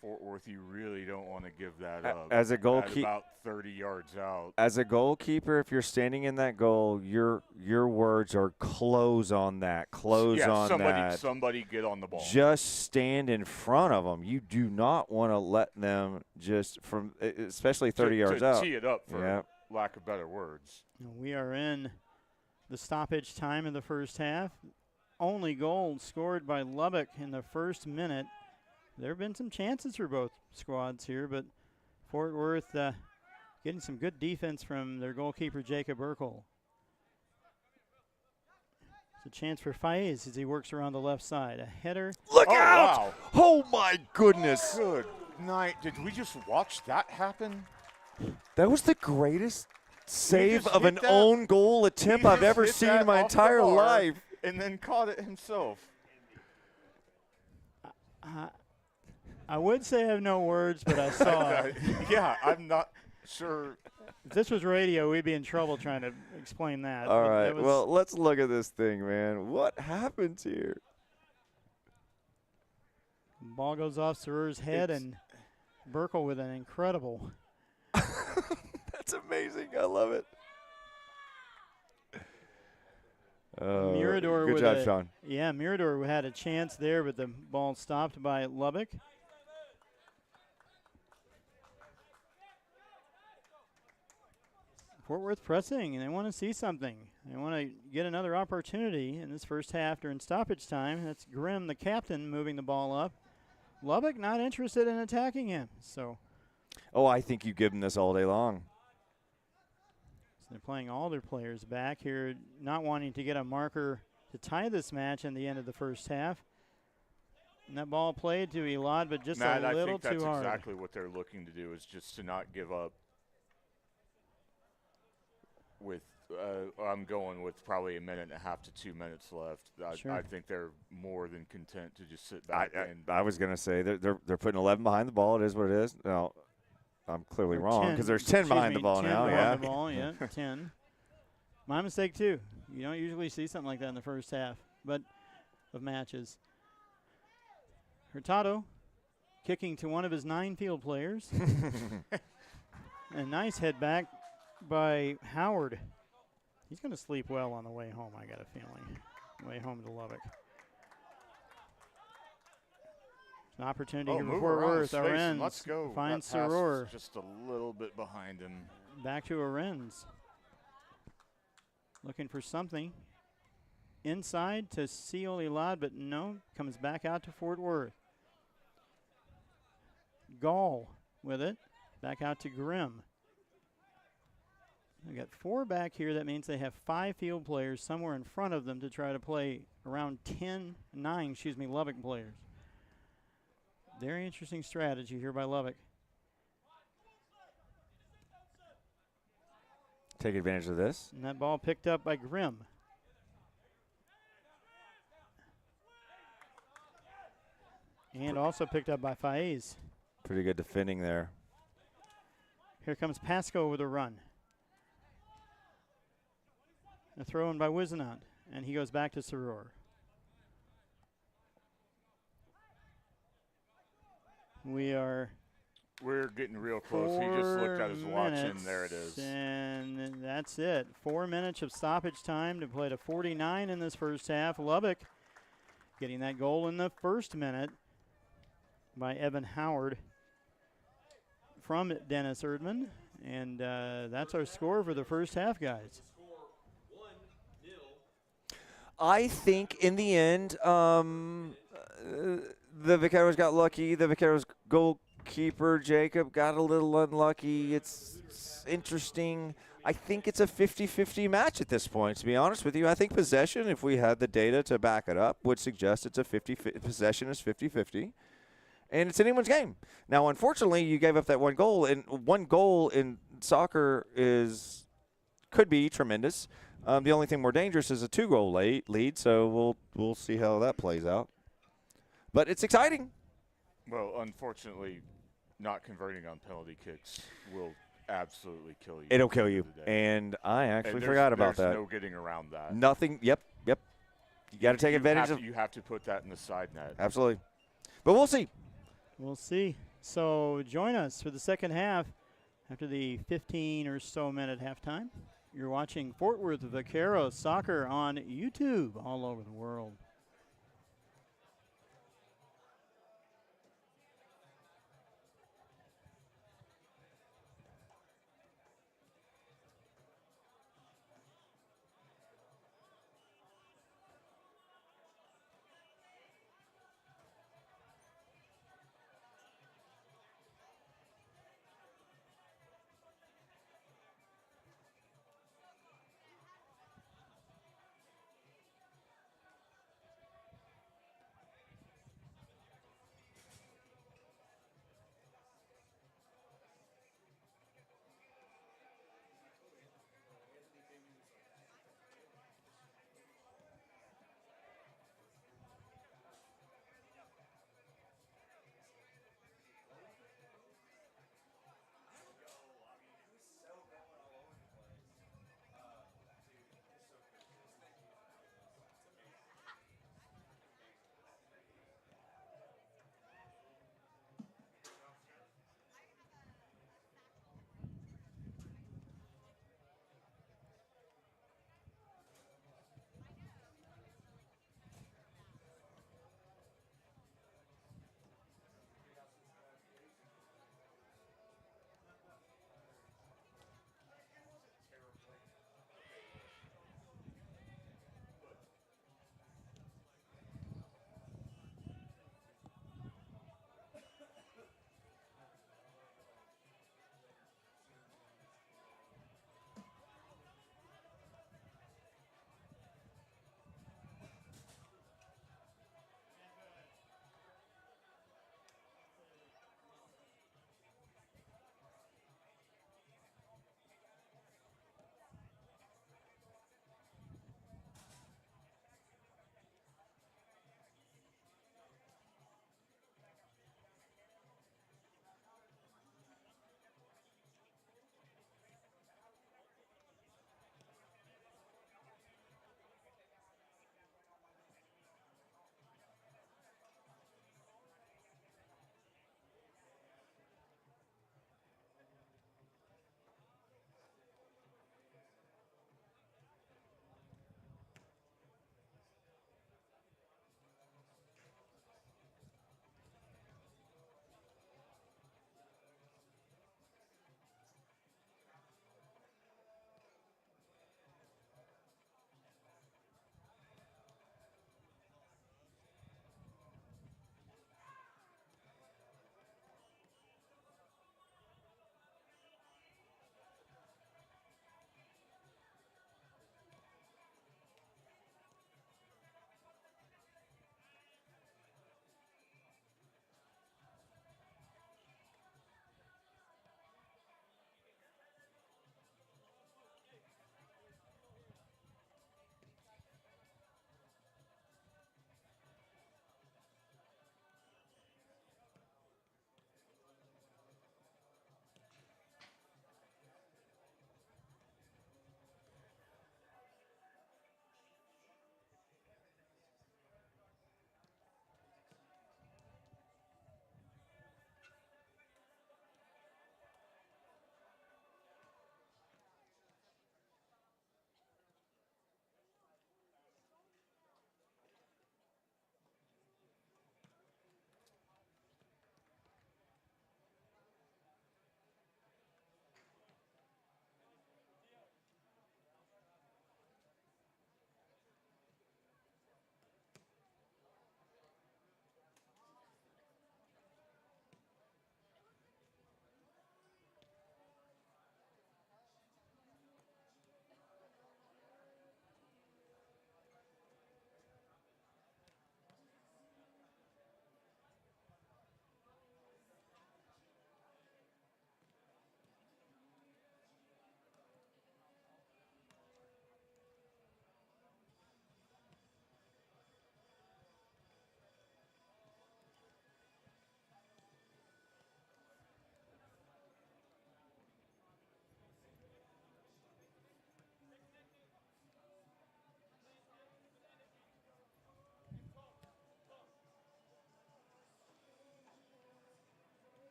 Fort Worth, you really don't want to give that up.
As a goalkeeper,
about 30 yards out.
As a goalkeeper, if you're standing in that goal, your words are close on that. Close on that.
Somebody get on the ball.
Just stand in front of them. You do not want to let them just from, especially 30 yards
to
out.
Tee it up for lack of better words.
We are in the stoppage time of the first half. Only goal scored by Lubbock in the first minute. There have been some chances for both squads here, but Fort Worth getting some good defense from their goalkeeper, Jacob Urkel. It's a chance for Faiz as he works around the left side. A header.
Look out!
Wow.
Oh, my goodness.
Good night. Did we just watch that happen?
That was the greatest save
just
of
hit
an
that-
own goal attempt
He
I've
just
ever
hit
seen in
that
my
off the
entire
bar
life.
And then caught it himself.
I would say I have no words, but I saw it.
Yeah, I'm not sure.
If this was radio, we'd be in trouble trying to explain that.
All
But
right,
that was-
well, let's look at this thing, man. What happens here?
Ball goes off Serer's head, and Burkle with an incredible.
That's amazing. I love it.
Mirador
good
with
job,
a-
Sean.
Yeah, Mirador had a chance there, but the ball stopped by Lubbock. Fort Worth pressing, and they want to see something. They want to get another opportunity in this first half during stoppage time. That's Grimm, the captain, moving the ball up. Lubbock not interested in attacking him, so
Oh, I think you give them this all day long.
they're playing all their players back here, not wanting to get a marker to tie this match in the end of the first half. And that ball played to Elad, but just
Matt,
a
I
little
think that's
too hard.
exactly what they're looking to do, is just to not give up. With I'm going with probably a minute and a half to 2 minutes left.
Sure.
I think they're more than content to just sit back and
I was going to say they're putting 11 behind the ball. It is what it is. No, I'm clearly
Or
wrong
10,
because there's 10
excuse
behind
me,
the ball
10
now.
behind
Yeah.
the ball, yeah, 10. My mistake, too. You don't usually see something like that in the first half of matches. Hurtado kicking to one of his 9 field players. A nice head back by Howard. He's going to sleep well on the way home, I got a feeling. Way home to Lubbock. An opportunity
Oh,
here for
move
Fort
around
Worth.
space and
Arends
let's go.
finds
That pass was
Soror.
just a little bit behind him.
Back to Arends. Looking for something. Inside to Ciolilad, but no. Comes back out to Fort Worth. Gall with it. Back out to Grimm. We got 4 back here. That means they have 5 field players somewhere in front of them to try to play around 9 Lubbock players. Very interesting strategy here by Lubbock.
Take advantage of this.
And that ball picked up by Grimm. And also picked up by Faiz.
Pretty good defending there.
Here comes Pasco with a run. A throw in by Wizenant. And he goes back to Soror.
We're getting real close. He just looked at his watch, and there it is.
And that's it. 4 minutes of stoppage time to play to 49 in this first half. Lubbock getting that goal in the first minute by Evan Howard from Dennis Erdman. And that's our score for the first half, guys.
I think in the end, the Vaqueros got lucky. The Vaqueros goalkeeper, Jacob, got a little unlucky. It's interesting. I think it's a 50-50 match at this point, to be honest with you. I think possession, if we had the data to back it up, would suggest it's a 50 possession is 50-50. And it's anyone's game. Now, unfortunately, you gave up that 1 goal, and 1 goal in soccer could be tremendous. The only thing more dangerous is a 2-goal lead, so we'll see how that plays out. But it's exciting.
Well, unfortunately, not converting on penalty kicks will absolutely kill you.
It'll kill you. And I actually forgot about that.
There's no getting around that.
Nothing. Yep. You got to take advantage of.
You have to put that in the side net.
Absolutely. But we'll see.
We'll see. So join us for the second half after the 15 or so minute halftime. You're watching Fort Worth Vaqueros soccer on YouTube all over the world.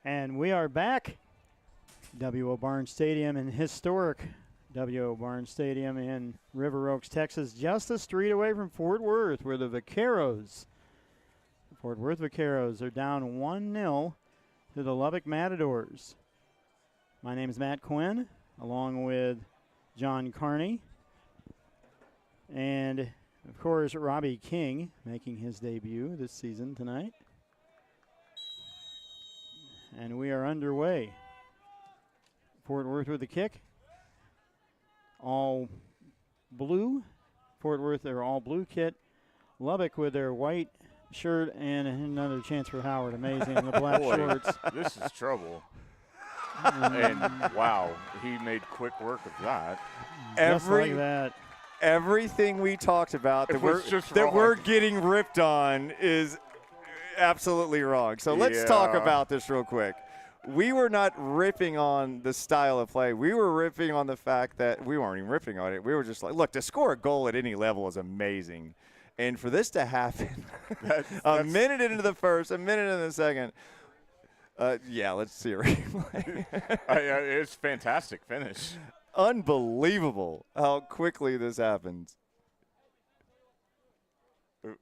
And we are back. W.O. Barnes Stadium in historic W.O. Barnes Stadium in River Oaks, Texas, just a street away from Fort Worth, where the Vaqueros, Fort Worth Vaqueros, are down 1-0 to the Lubbock Matadors. My name is Matt Quinn, along with John Carney, and, of course, Robbie King making his debut this season tonight. And we are underway. Fort Worth with the kick. All blue. Fort Worth, their all blue kit. Lubbock with their white shirt, and another chance for Howard. Amazing. The black shorts.
This is trouble. And wow, he made quick work of that.
Just like that.
Everything we talked about that we're getting ripped on is absolutely wrong. So let's talk about this real quick. We were not ripping on the style of play. We were ripping on the fact that we weren't even ripping on it. We were just like, look, to score a goal at any level is amazing. And for this to happen a minute into the first, a minute into the second, let's see a replay.
It's fantastic finish.
Unbelievable how quickly this happens.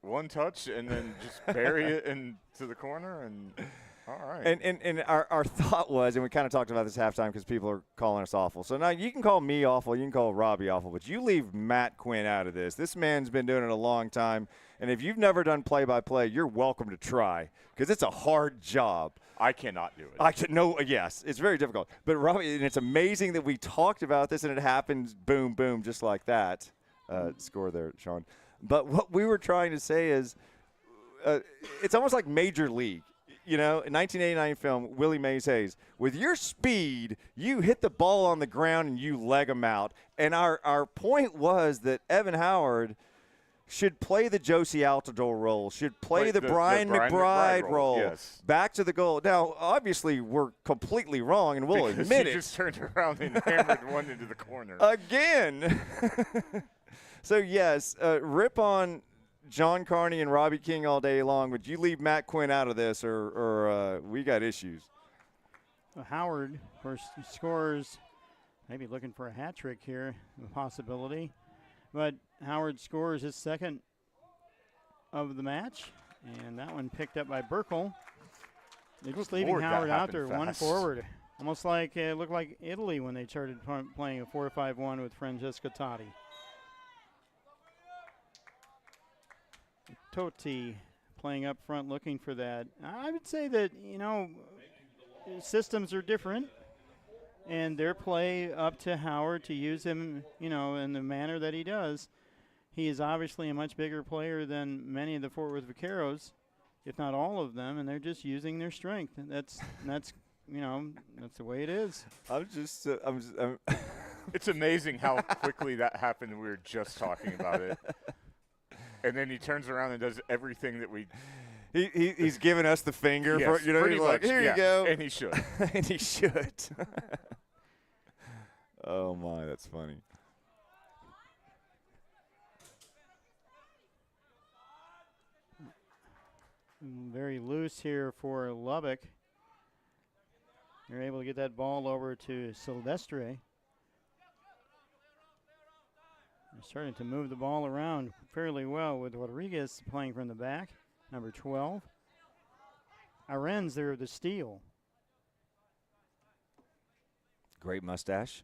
One touch and then just bury it into the corner and – all right.
And our thought was, and we kind of talked about this halftime because people are calling us awful. So now you can call me awful, you can call Robbie awful, but you leave Matt Quinn out of this. This man's been doing it a long time, and if you've never done play-by-play, you're welcome to try because it's a hard job.
I cannot do it.
Yes, it's very difficult. But Robbie, and it's amazing that we talked about this and it happens, boom, boom, just like that. Score there, Sean. But what we were trying to say is it's almost like Major League. You know, in 1989 film, Willie Mays Hayes, with your speed, you hit the ball on the ground and you leg them out. And our point was that Evan Howard should play the Josie Altidore role, should play the Brian McBride role.
Yes.
Back to the goal. Now, obviously, we're completely wrong, and we'll admit it.
He just turned around and hammered one into the corner.
Again. So, yes, rip on John Carney and Robbie King all day long. Would you leave Matt Quinn out of this, or we got issues?
Well, Howard, of course, scores. Maybe looking for a hat trick here, a possibility. But Howard scores his second of the match, and that one picked up by Burkle. They're just leaving Howard out there,
fast.
one forward. Almost like it looked like Italy when they started playing a 4-5-1 with Francesco Totti. Totti playing up front looking for that. I would say that, systems are different, and their play up to Howard to use him, in the manner that he does. He is obviously a much bigger player than many of the Fort Worth Vaqueros, if not all of them, and they're just using their strength. That's that's the way it is.
It's amazing how quickly that happened. We were just talking about it. And then he turns around and does everything that we.
He's giving us the finger.
Yes,
for, he's like, here you go.
And he should.
And he should. Oh, my, that's funny.
Very loose here for Lubbock. They're able to get that ball over to Silvestre. They're starting to move the ball around fairly well with Rodriguez playing from the back, number 12. Arends there with the steal.
Great mustache.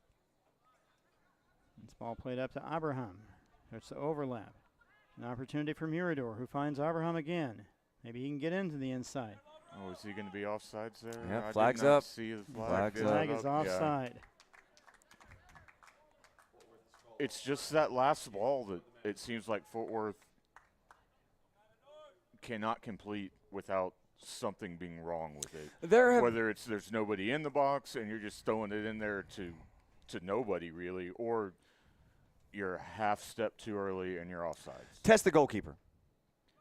This ball played up to Abraham. There's the overlap. An opportunity for Mirador, who finds Abraham again. Maybe he can get into the inside.
Oh, is he going to be offsides there?
Yeah, flag's up.
See the flag.
Flag is offside.
Yeah. It's just that last ball that it seems like Fort Worth cannot complete without something being wrong with it. Whether it's there's nobody in the box and you're just throwing it in there to nobody really, or you're a half step too early and you're offsides.
Test the goalkeeper.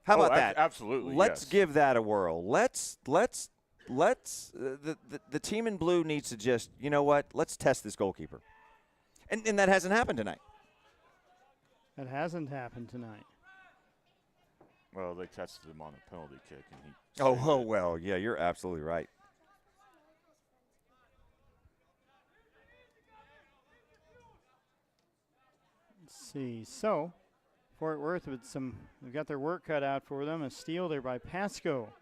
How about that?
Absolutely.
Let's
yes.
give that a whirl. Let's the team in blue needs to just, you know what? Let's test this goalkeeper. And that hasn't happened tonight.
That hasn't happened tonight.
Well, they tested him on a penalty kick, and he.
Oh well, yeah, you're absolutely right.
see. So, Fort Worth they've got their work cut out for them. A steal there by Pasco.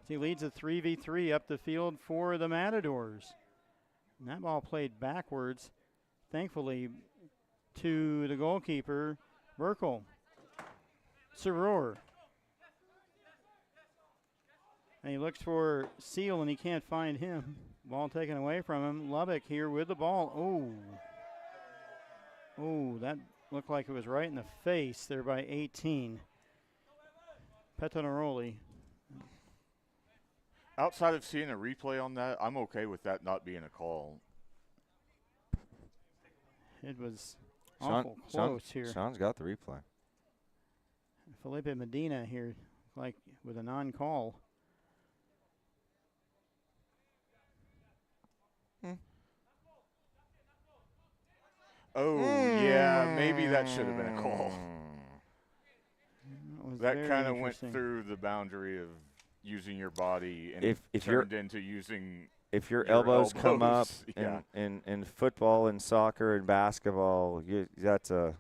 He leads a 3v3 up the field for the Matadors. And that ball played backwards, thankfully, to the goalkeeper, Burkle. Soror. And he looks for Seal, and he can't find him. Ball taken away from him. Lubbock here with the ball. Oh, that looked like it was right in the face there by 18. Petonaroli.
Outside of seeing a replay on that, I'm okay with that not being a call.
It was awful close here.
Sean's got the replay.
Felipe Medina here, like with a non-call.
Oh, yeah, maybe that should have been a call. That kind of went through the boundary of using your body and turned into using
if your elbows come up
yeah.
in football and soccer and basketball, that's a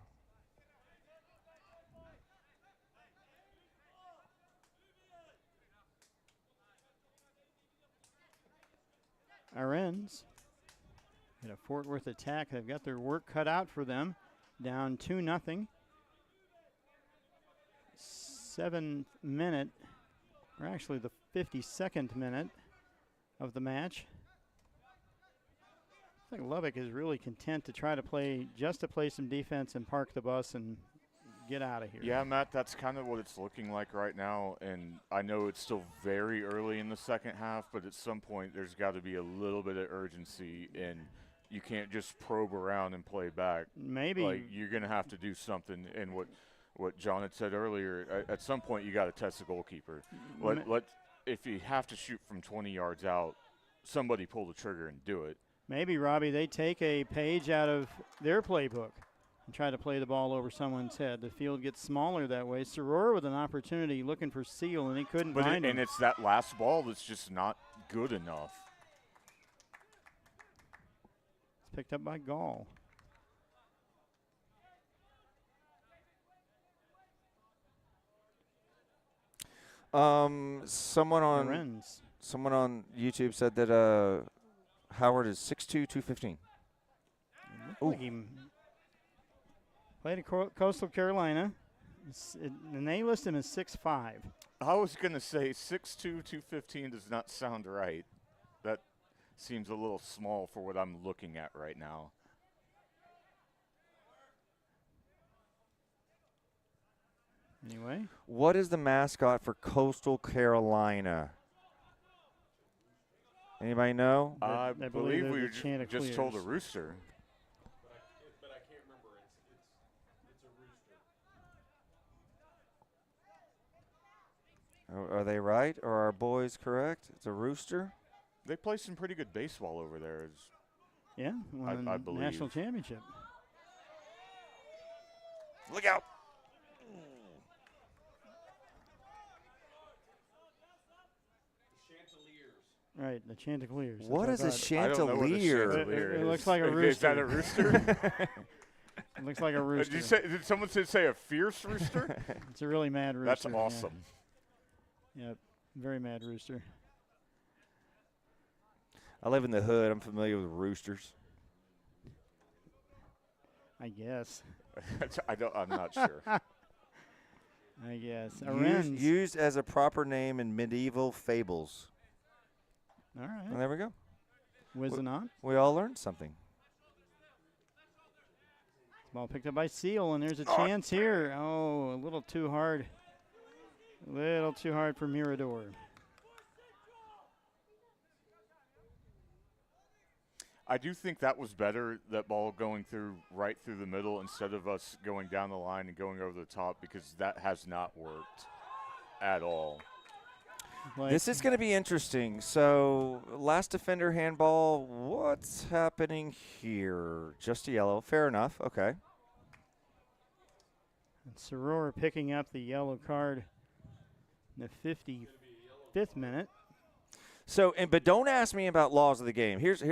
Arends at a Fort Worth attack. They've got their work cut out for them. Down 2-0. 7th minute, or actually the 52nd minute of the match. I think Lubbock is really content to try to play some defense and park the bus and get out of here.
Yeah, Matt, that's kind of what it's looking like right now. And I know it's still very early in the second half, but at some point there's got to be a little bit of urgency, and you can't just probe around and play back.
Maybe.
Like, you're going to have to do something. And what John had said earlier, at some point you got to test the goalkeeper. If you have to shoot from 20 yards out, somebody pull the trigger and do it.
Maybe, Robbie, they take a page out of their playbook and try to play the ball over someone's head. The field gets smaller that way. Soror with an opportunity looking for Seal, and he couldn't find him.
And it's that last ball that's just not good enough.
It's picked up by Gall.
Someone on YouTube said that Howard is 6'2", 215.
Like he played at Coastal Carolina, and they list him as 6'5".
I was going to say 6'2", 215 does not sound right. That seems a little small for what I'm looking at right now.
Anyway.
What is the mascot for Coastal Carolina? Anybody know?
I believe we were just told a rooster.
But I can't remember. It's a rooster.
Are they right? Or are our boys correct? It's a rooster?
They play some pretty good baseball over there.
Yeah, won
I
the
believe.
national championship.
Look out.
Right, the Chanticleers.
What is a
chandelier?
It looks like a rooster.
Is that a rooster?
It looks like a rooster.
Did someone say a fierce rooster?
It's a really mad rooster.
That's awesome.
Yeah, very mad rooster.
I live in the hood. I'm familiar with roosters.
I guess.
I'm not sure.
I guess.
Used as a proper name in medieval fables.
All right.
Well, there we go.
Whizzing on.
We all learned something.
Ball picked up by Seal, and there's a chance here. Oh, a little too hard. A little too hard for Mirador.
I do think that was better, that ball going right through the middle instead of us going down the line and going over the top, because that has not worked at all.
This is going to be interesting. So, last defender handball. What's happening here? Just a yellow. Fair enough. Okay.
And Soror picking up the yellow card in the 55th minute.
So, but don't ask me about laws of the game. Here's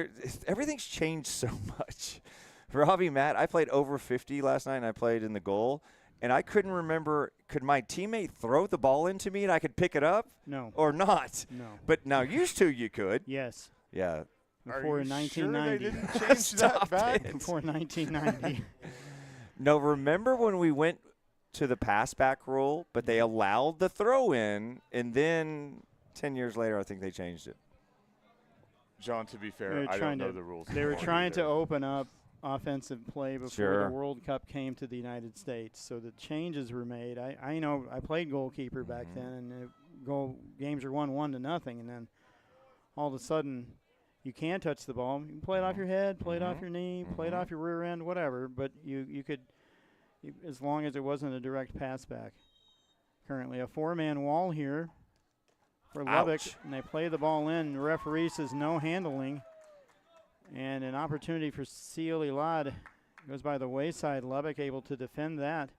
everything's changed so much. Robbie, Matt, I played over 50 last night, and I played in the goal. And I couldn't remember, could my teammate throw the ball into me and I could pick it up?
No.
Or not?
No.
But now used to you could.
Yes.
Yeah.
Before
Are you
1990.
Sure they didn't change that back?
Before 1990.
No, remember when we went to the pass back rule, but they allowed the throw in, and then 10 years later I think they changed it.
John, to be fair, I don't know the rules.
They were trying to open up offensive play before
Sure.
the World Cup came to the United States, so the changes were made. I know I played goalkeeper back then, and games were 1-1 to nothing, and then all of a sudden you can't touch the ball. You can play it off your head, play it off your knee, play it off your rear end, whatever, but you could, as long as it wasn't a direct pass back. Currently a 4-man wall here for Lubbock, and they play the ball in. The referee says no handling. And an opportunity for Seal Elad goes by the wayside. Lubbock able to defend that.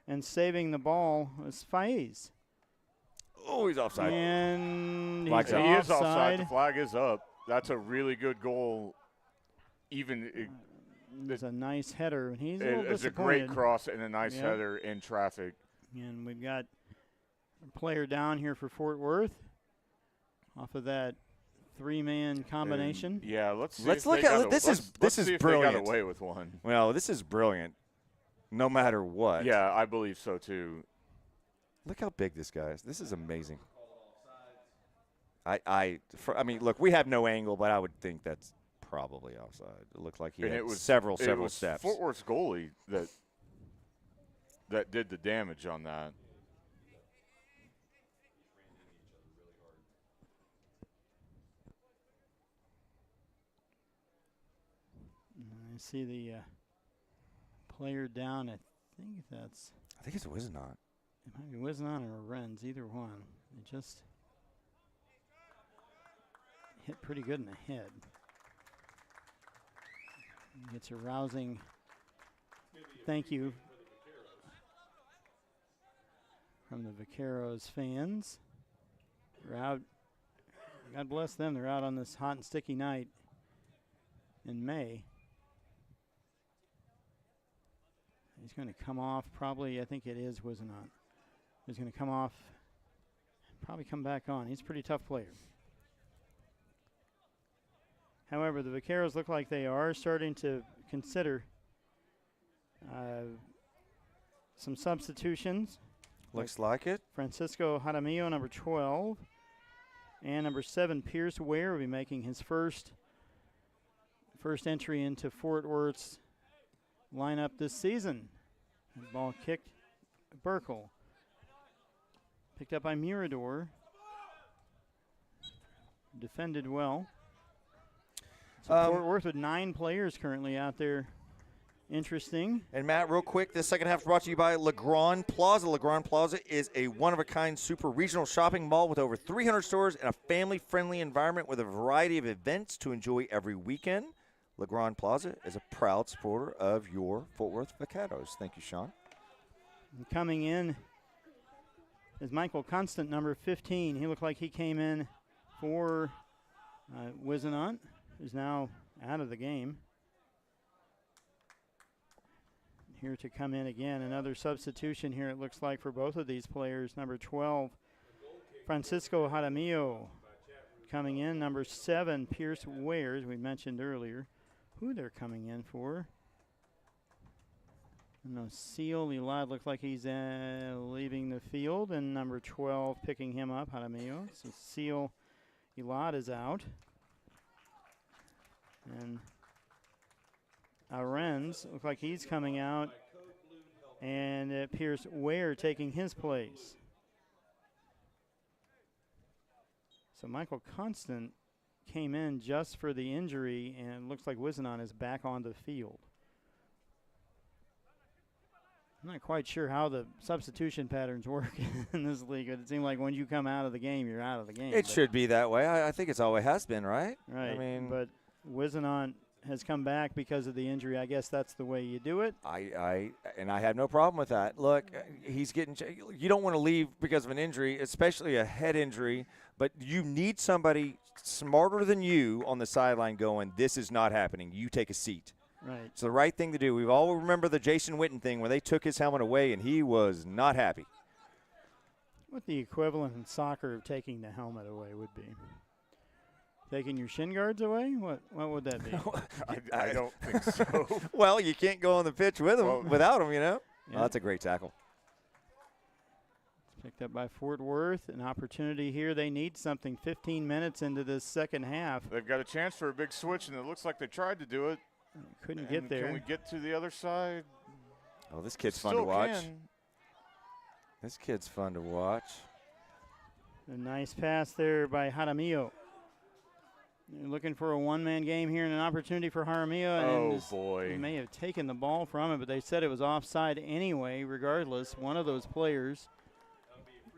And saving the ball was Faiz.
Oh, he's offside.
And
he is offside. The flag is up. That's a really good goal.
It's a nice header. He's a little disappointed.
It's a great cross and a nice header in traffic.
And we've got a player down here for Fort Worth off of that 3-man combination.
Let's
look at this. This is brilliant.
They got away with one.
Well, this is brilliant. No matter what.
Yeah, I believe so too.
Look how big this guy is. This is amazing. I mean, look, we have no angle, but I would think that's probably offside. It looked like he had several steps.
Fort Worth's goalie that did the damage on that.
I see the player down. I think
it's Wizenot.
It might be Wizenot or Renz, either one. It just hit pretty good in the head. Gets a rousing thank you from the Vaqueros fans. They're out. God bless them. They're out on this hot and sticky night in May. He's going to come off probably, I think it is Wizenot. He's going to come off, probably come back on. He's a pretty tough player. However, the Vaqueros look like they are starting to consider some substitutions.
Looks like it.
Francisco Jaramillo, number 12, and number 7, Pierce Ware, will be making his first entry into Fort Worth's lineup this season. And ball kicked, Burkle. Picked up by Mirador. Defended well. So Fort Worth with 9 players currently out there. Interesting.
And Matt, real quick, this second half is brought to you by LeGrand Plaza. LeGrand Plaza is a one-of-a-kind super regional shopping mall with over 300 stores and a family-friendly environment with a variety of events to enjoy every weekend. LeGrand Plaza is a proud supporter of your Fort Worth Vaqueros. Thank you, Sean.
And coming in is Michael Constant, number 15. He looked like he came in for Wizenot, who's now out of the game. Here to come in again, another substitution here, it looks like, for both of these players. Number 12, Francisco Jaramillo. Coming in, number 7, Pierce Ware, as we mentioned earlier. Who they're coming in for. No, Seal Elad looks like he's leaving the field, and number 12 picking him up, Jaramillo. So Seal Elad is out. And Arens looks like he's coming out, and Pierce Ware taking his place. So Michael Constant came in just for the injury, and it looks like Wizenot is back on the field. I'm not quite sure how the substitution patterns work in this league. It seems like when you come out of the game, you're out of the game.
It should be that way. I think it's always has been, right?
Right.
I mean,
but Wizenot has come back because of the injury. I guess that's the way you do it.
I have no problem with that. Look, he's getting. You don't want to leave because of an injury, especially a head injury. But you need somebody smarter than you on the sideline going, "This is not happening. You take a seat."
Right.
It's the right thing to do. We've all remember the Jason Witten thing where they took his helmet away and he was not happy.
What the equivalent in soccer of taking the helmet away would be? Taking your shin guards away? What would that be?
I don't think so.
Well, you can't go on the pitch with him without him, you know.
Yeah.
Oh, that's a great tackle.
Picked up by Fort Worth. An opportunity here. They need something 15 minutes into this second half.
They've got a chance for a big switch, and it looks like they tried to do it.
Couldn't get there.
Can we get to the other side?
Oh, this kid's fun
Still
to watch.
can.
This kid's fun to watch.
A nice pass there by Jaramillo. They're looking for a one-man game here and an opportunity for Jaramillo.
Oh, boy.
He may have taken the ball from it, but they said it was offside anyway, regardless. One of those players.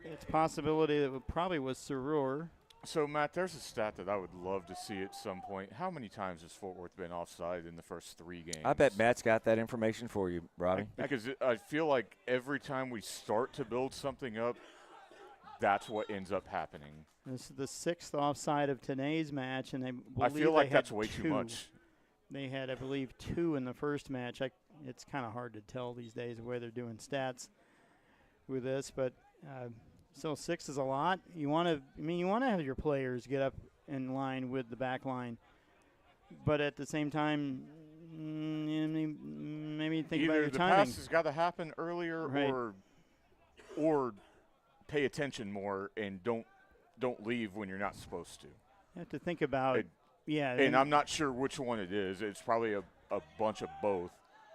It's a possibility that it probably was Surur.
So, Matt, there's a stat that I would love to see at some point. How many times has Fort Worth been offside in the first 3 games?
I bet Matt's got that information for you, Robbie.
Because I feel like every time we start to build something up, that's what ends up happening.
This is the 6th offside of today's match, and
I feel like that's way too much.
They had, I believe, 2 in the first match. It's kind of hard to tell these days the way they're doing stats with this, but still 6 is a lot. You want to have your players get up in line with the back line, but at the same time, maybe think about your
the
timing.
pass has got to happen earlier,
right,
or pay attention more and don't leave when you're not supposed to.
You have to think about
and I'm not sure which one it is. It's probably a bunch of both.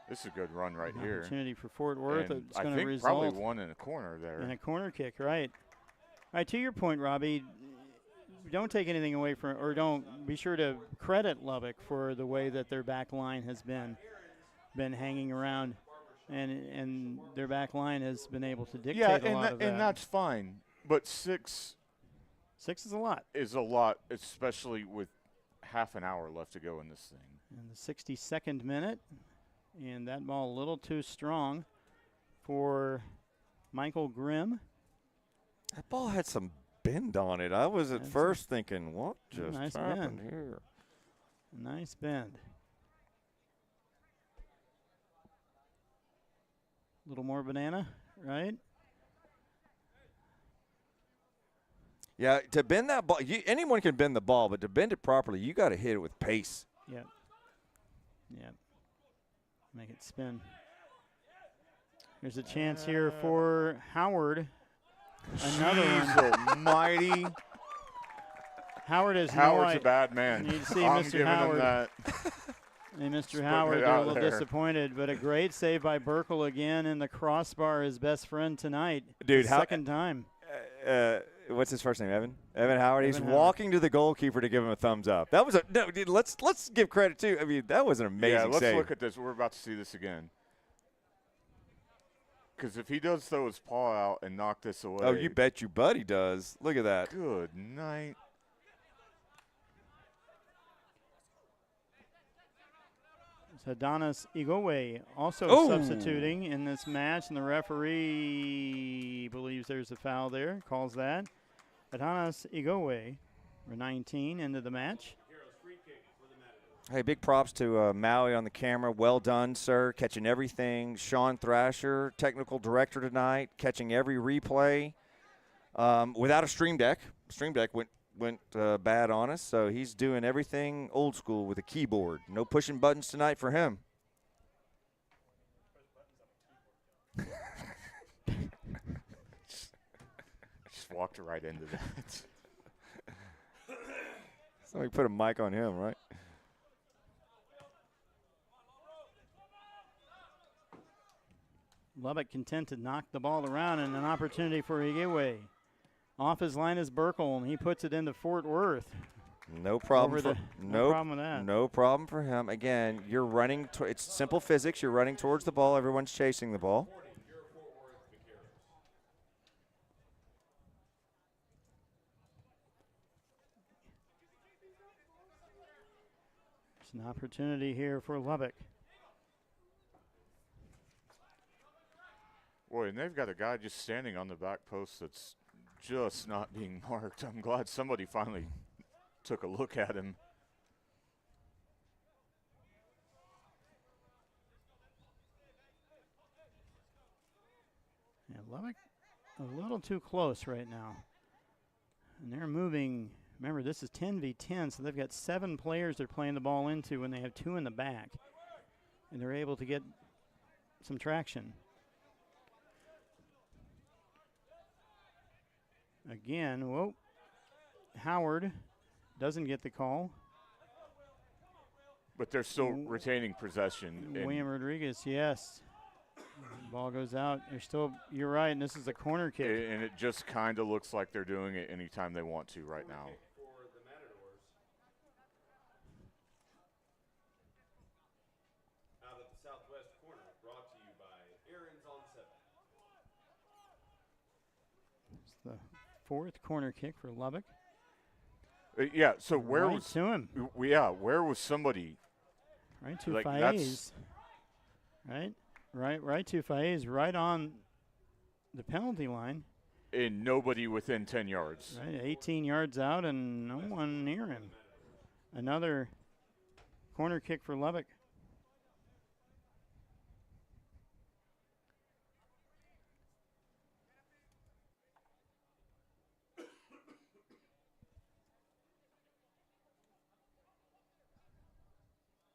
This is a good run right here.
Opportunity for Fort Worth.
And
It's
I
going to
think
result
probably one in a corner there.
in a corner kick, right? All right, to your point, Robbie, don't take anything away from, or don't be sure to credit Lubbock for the way that their back line has been hanging around, and their back line has been able to dictate a lot of that.
And that's fine. But 6
is a lot.
Is a lot, especially with half an hour left to go in this thing.
In the 62nd minute, and that ball a little too strong for Michael Grimm.
That ball had some bend on it. I was at first thinking, what just happened here?
Nice bend. A little more banana, right?
Yeah, to bend that ball, anyone can bend the ball, but to bend it properly, you got to hit it with pace.
Yep. Make it spin. There's a chance here for Howard. Another one.
Almighty.
Howard's
a bad man.
You need to see
I'm
Mr.
giving
Howard.
him that.
And Mr.
Just
Howard,
putting it
they're a
out
little
there.
disappointed, but a great save by Burkle again, and the crossbar, his best friend tonight.
Dude,
second time.
What's his first name? Evan Howard. He's
Howard.
walking to the goalkeeper to give him a thumbs up. That was dude, let's give credit too. I mean, that was an amazing
let's
save.
look at this. We're about to see this again. Because if he does throw his paw out and knock this away.
Oh, you bet your buddy does. Look at that.
Good night.
Adonis Igowe also substituting in this match, and the referee believes there's a foul there, calls that. Adonis Igowe, for 19, into the match.
Hey, big props to Maui on the camera. Well done, sir. Catching everything. Sean Thrasher, technical director tonight, catching every replay. Without a stream deck. Stream deck went bad on us, so he's doing everything old school with a keyboard. No pushing buttons tonight for him.
Just walked right into that.
Somebody put a mic on him, right?
Lubbock content to knock the ball around, and an opportunity for Igowe. Off his line is Burkle, and he puts it into Fort Worth.
No problem.
No problem with that.
No problem for him. Again, you're running. It's simple physics. You're running towards the ball. Everyone's chasing the ball.
There's an opportunity here for Lubbock.
Boy, and they've got a guy just standing on the back post that's just not being marked. I'm glad somebody finally took a look at him.
Lubbock a little too close right now. And they're moving. Remember, this is 10v10, so they've got 7 players they're playing the ball into when they have 2 in the back. And they're able to get some traction. Again, whoa. Howard doesn't get the call.
But they're still retaining possession.
William Rodriguez, yes. Ball goes out. You're right, and this is a corner kick.
And it just kind of looks like they're doing it anytime they want to right now.
For the Matadors. Out of the southwest corner, brought to you by Aaron's on 7.
It's the 4th corner kick for Lubbock.
Yeah, so where
right
was
to him?
Where was somebody?
Right to
like
Faiz. Right to Faiz, right on the penalty line.
And nobody within 10 yards.
Right, 18 yards out and no one near him. Another corner kick for Lubbock.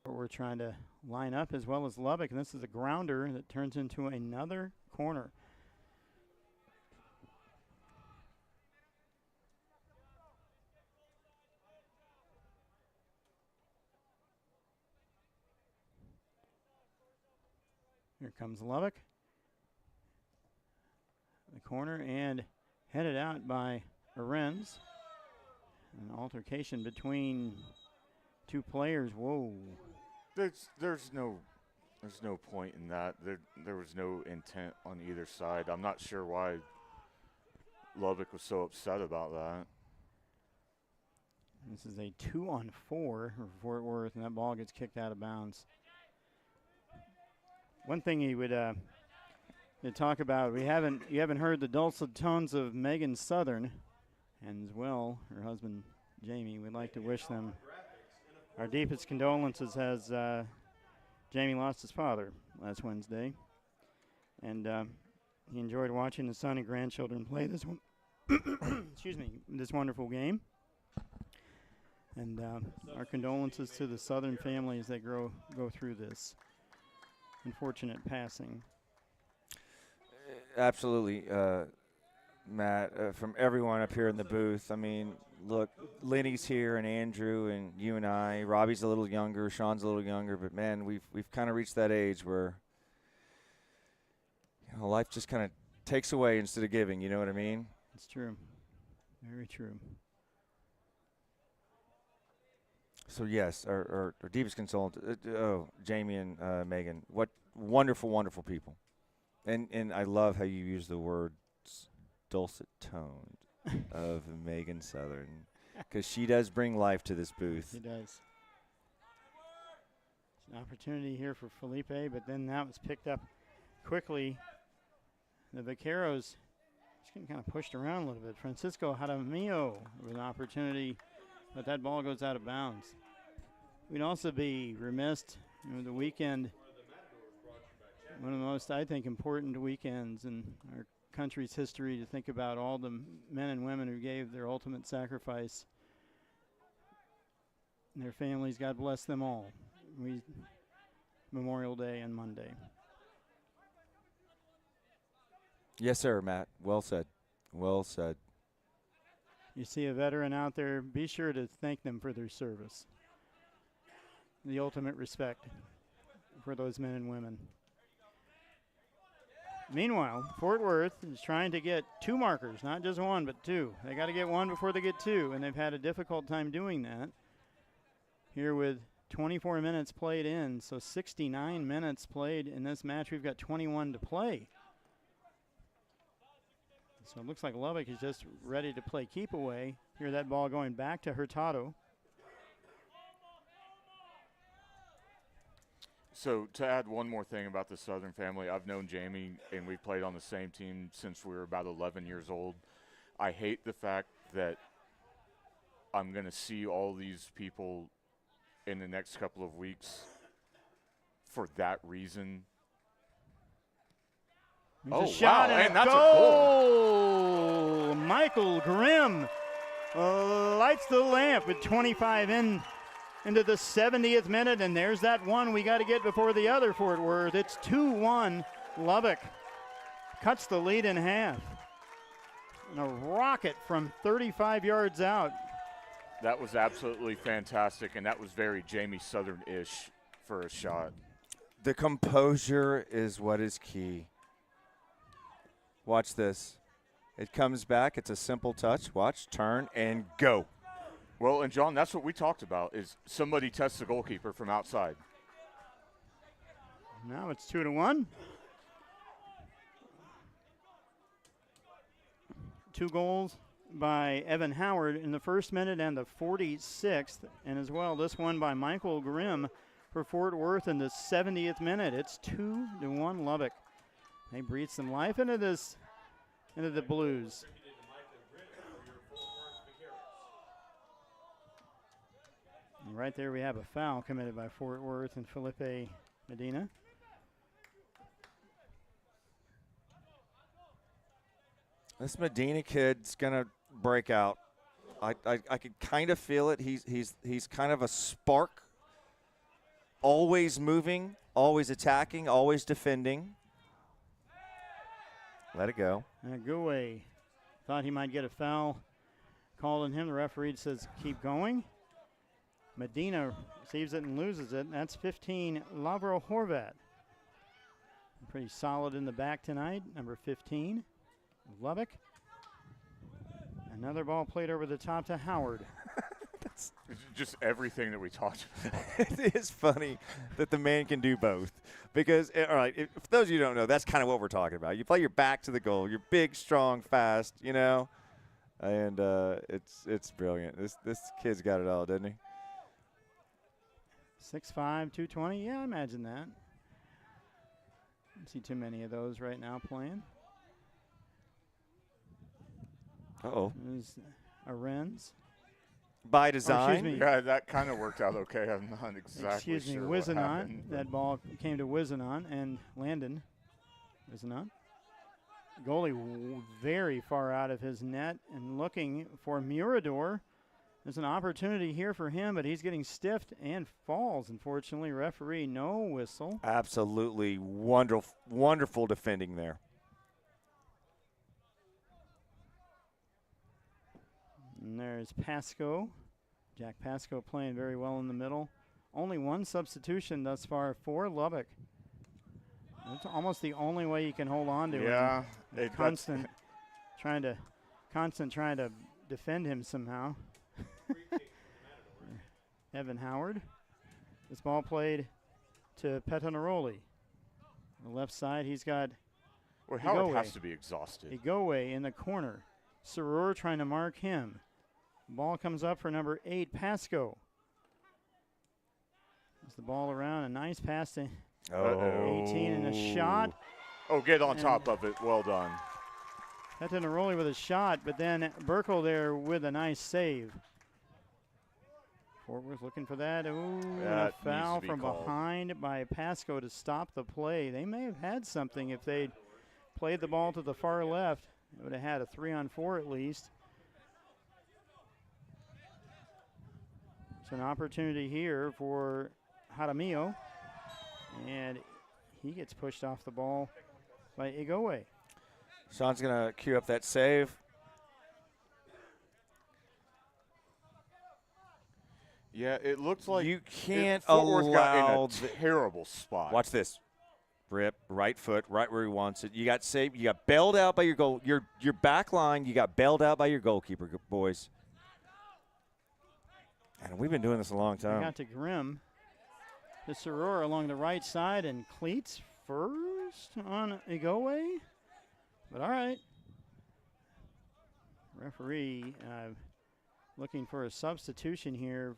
We're trying to line up as well as Lubbock, and this is a grounder that turns into another corner. Here comes Lubbock. The corner and headed out by Arends. An altercation between 2 players. Whoa.
There's no point in that. There was no intent on either side. I'm not sure why Lubbock was so upset about that.
This is a 2-on-4 for Fort Worth, and that ball gets kicked out of bounds. One thing he would talk about, you haven't heard the dulcet tones of Megan Southern, and as well her husband Jamie. We'd like to wish them our deepest condolences as Jamie lost his father last Wednesday. And he enjoyed watching his son and grandchildren play this this wonderful game. And our condolences to the Southern family as they go through this unfortunate passing.
Absolutely, Matt, from everyone up here in the booth. I mean, look, Lenny's here and Andrew and you and I. Robbie's a little younger, Sean's a little younger, but man, we've kind of reached that age where life just kind of takes away instead of giving. You know what I mean?
It's true. Very true.
So yes, our deepest condolences. Jamie and Megan, what wonderful, wonderful people, and I love how you use the words dulcet toned of Megan Southern, because she does bring life to this booth.
She does. An opportunity here for Felipe, but then that was picked up quickly. The Vaqueros just getting kind of pushed around a little bit. Francisco Jaramillo with an opportunity, but that ball goes out of bounds. We'd also be remiss, the weekend, one of the most, I think, important weekends in our country's history, to think about all the men and women who gave their ultimate sacrifice. And their families, God bless them all. Memorial Day and Monday.
Yes, sir, Matt. Well said. Well said.
You see a veteran out there, be sure to thank them for their service. The ultimate respect for those men and women. Meanwhile, Fort Worth is trying to get 2 markers, not just 1, but 2. They got to get 1 before they get 2, and they've had a difficult time doing that. Here with 24 minutes played in, so 69 minutes played in this match. We've got 21 to play. So it looks like Lubbock is just ready to play keep away. Hear that ball going back to Hurtado.
So to add one more thing about the Southern family, I've known Jamie and we've played on the same team since we were about 11 years old. I hate the fact that I'm going to see all these people in the next couple of weeks for that reason.
There's a shot
wow,
and
that's
a goal. Michael Grimm lights the lamp with 25 into the 70th minute, and there's that one we got to get before the other Fort Worth. It's 2-1. Lubbock cuts the lead in half. And a rocket from 35 yards out.
That was absolutely fantastic, and that was very Jamie Southern-ish for a shot.
The composure is what is key. Watch this. It comes back. It's a simple touch. Watch, turn, and go.
Well, and John, that's what we talked about, is somebody tests the goalkeeper from outside.
Now it's 2-1. 2 goals by Evan Howard in the first minute and the 46th, and as well this one by Michael Grimm for Fort Worth in the 70th minute. It's 2-1 Lubbock. They breathe some life into the Blues. And right there we have a foul committed by Fort Worth and Felipe Medina.
This Medina kid's gonna break out. I could kind of feel it. He's kind of a spark. Always moving, always attacking, always defending. Let it go.
Gouet thought he might get a foul called on him. The referee says keep going. Medina receives it and loses it. That's 15, Lavro Horvat. Pretty solid in the back tonight, number 15, Lubbock. Another ball played over the top to Howard.
It's just everything that we talked about.
It is funny that the man can do both. Because, all right, for those of you who don't know, that's kind of what we're talking about. You play your back to the goal. You're big, strong, fast, you know. And it's brilliant. This kid's got it all, doesn't he?
6'5", 220. Yeah, I imagine that. Don't see too many of those right now playing.
Uh-oh.
There's Arends.
By design.
Excuse me.
Yeah, that kind of worked out okay. I'm not exactly
Excuse me,
sure what
Wizenon.
happened.
That ball came to Wizenon and Landon. Wizenon. Goalie very far out of his net and looking for Murador. There's an opportunity here for him, but he's getting stiffed and falls. Unfortunately, referee, no whistle.
Absolutely wonderful defending there.
And there's Pasco. Jack Pasco playing very well in the middle. Only one substitution thus far for Lubbock. That's almost the only way you can hold on to him.
Yeah.
Constant trying to defend him somehow. Evan Howard. This ball played to Petanaroli. On the left side, he's got
Well, Howard has to be exhausted.
Igoe in the corner. Soror trying to mark him. Ball comes up for number 8, Pasco. There's the ball around. A nice pass to 18 and a shot.
Oh, get on top of it. Well done.
Petanaroli with a shot, but then Burkle there with a nice save. Fort Worth looking for that. Ooh, a foul from behind by Pasco to stop the play. They may have had something if they'd played the ball to the far left. It would have had a 3-on-4 at least. It's an opportunity here for Jaramillo, and he gets pushed off the ball by Igoe.
Sean's going to cue up that save.
Yeah, it looks like
you can't
Fort Worth
allow
got in a terrible spot.
Watch this. Rip, right foot, right where he wants it. You got saved. You got bailed out by your goal. Your back line, you got bailed out by your goalkeeper, boys. And we've been doing this a long time.
Got to Grimm. The Soror along the right side, and Cleats first on Igoe. But all right. Referee looking for a substitution here.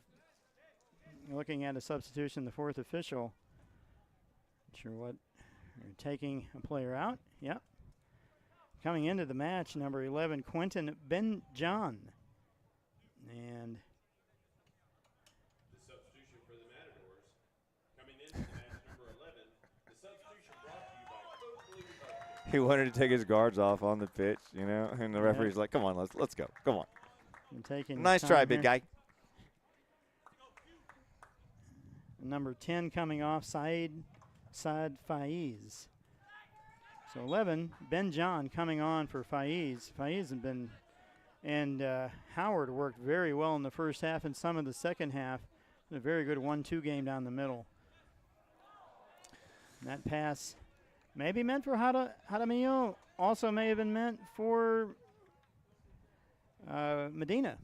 Looking at a substitution, the fourth official. Not sure what. They're taking a player out. Yep. Coming into the match, number 11, Quentin Benjohn. And
the substitution for the Matadors. Coming into the match, number 11. The substitution brought to you by Coke Blue Bucket.
He wanted to take his guards off on the pitch, you know, and the referee's like, "Come on, let's go. Come on." Nice try, big guy.
Number 10 coming off, Saad Faiz. So 11, Ben John coming on for Faiz. Faiz has been, and Howard worked very well in the first half and some of the second half. A very good 1-2 game down the middle. And that pass maybe meant for Jaramillo, also may have been meant for Medina.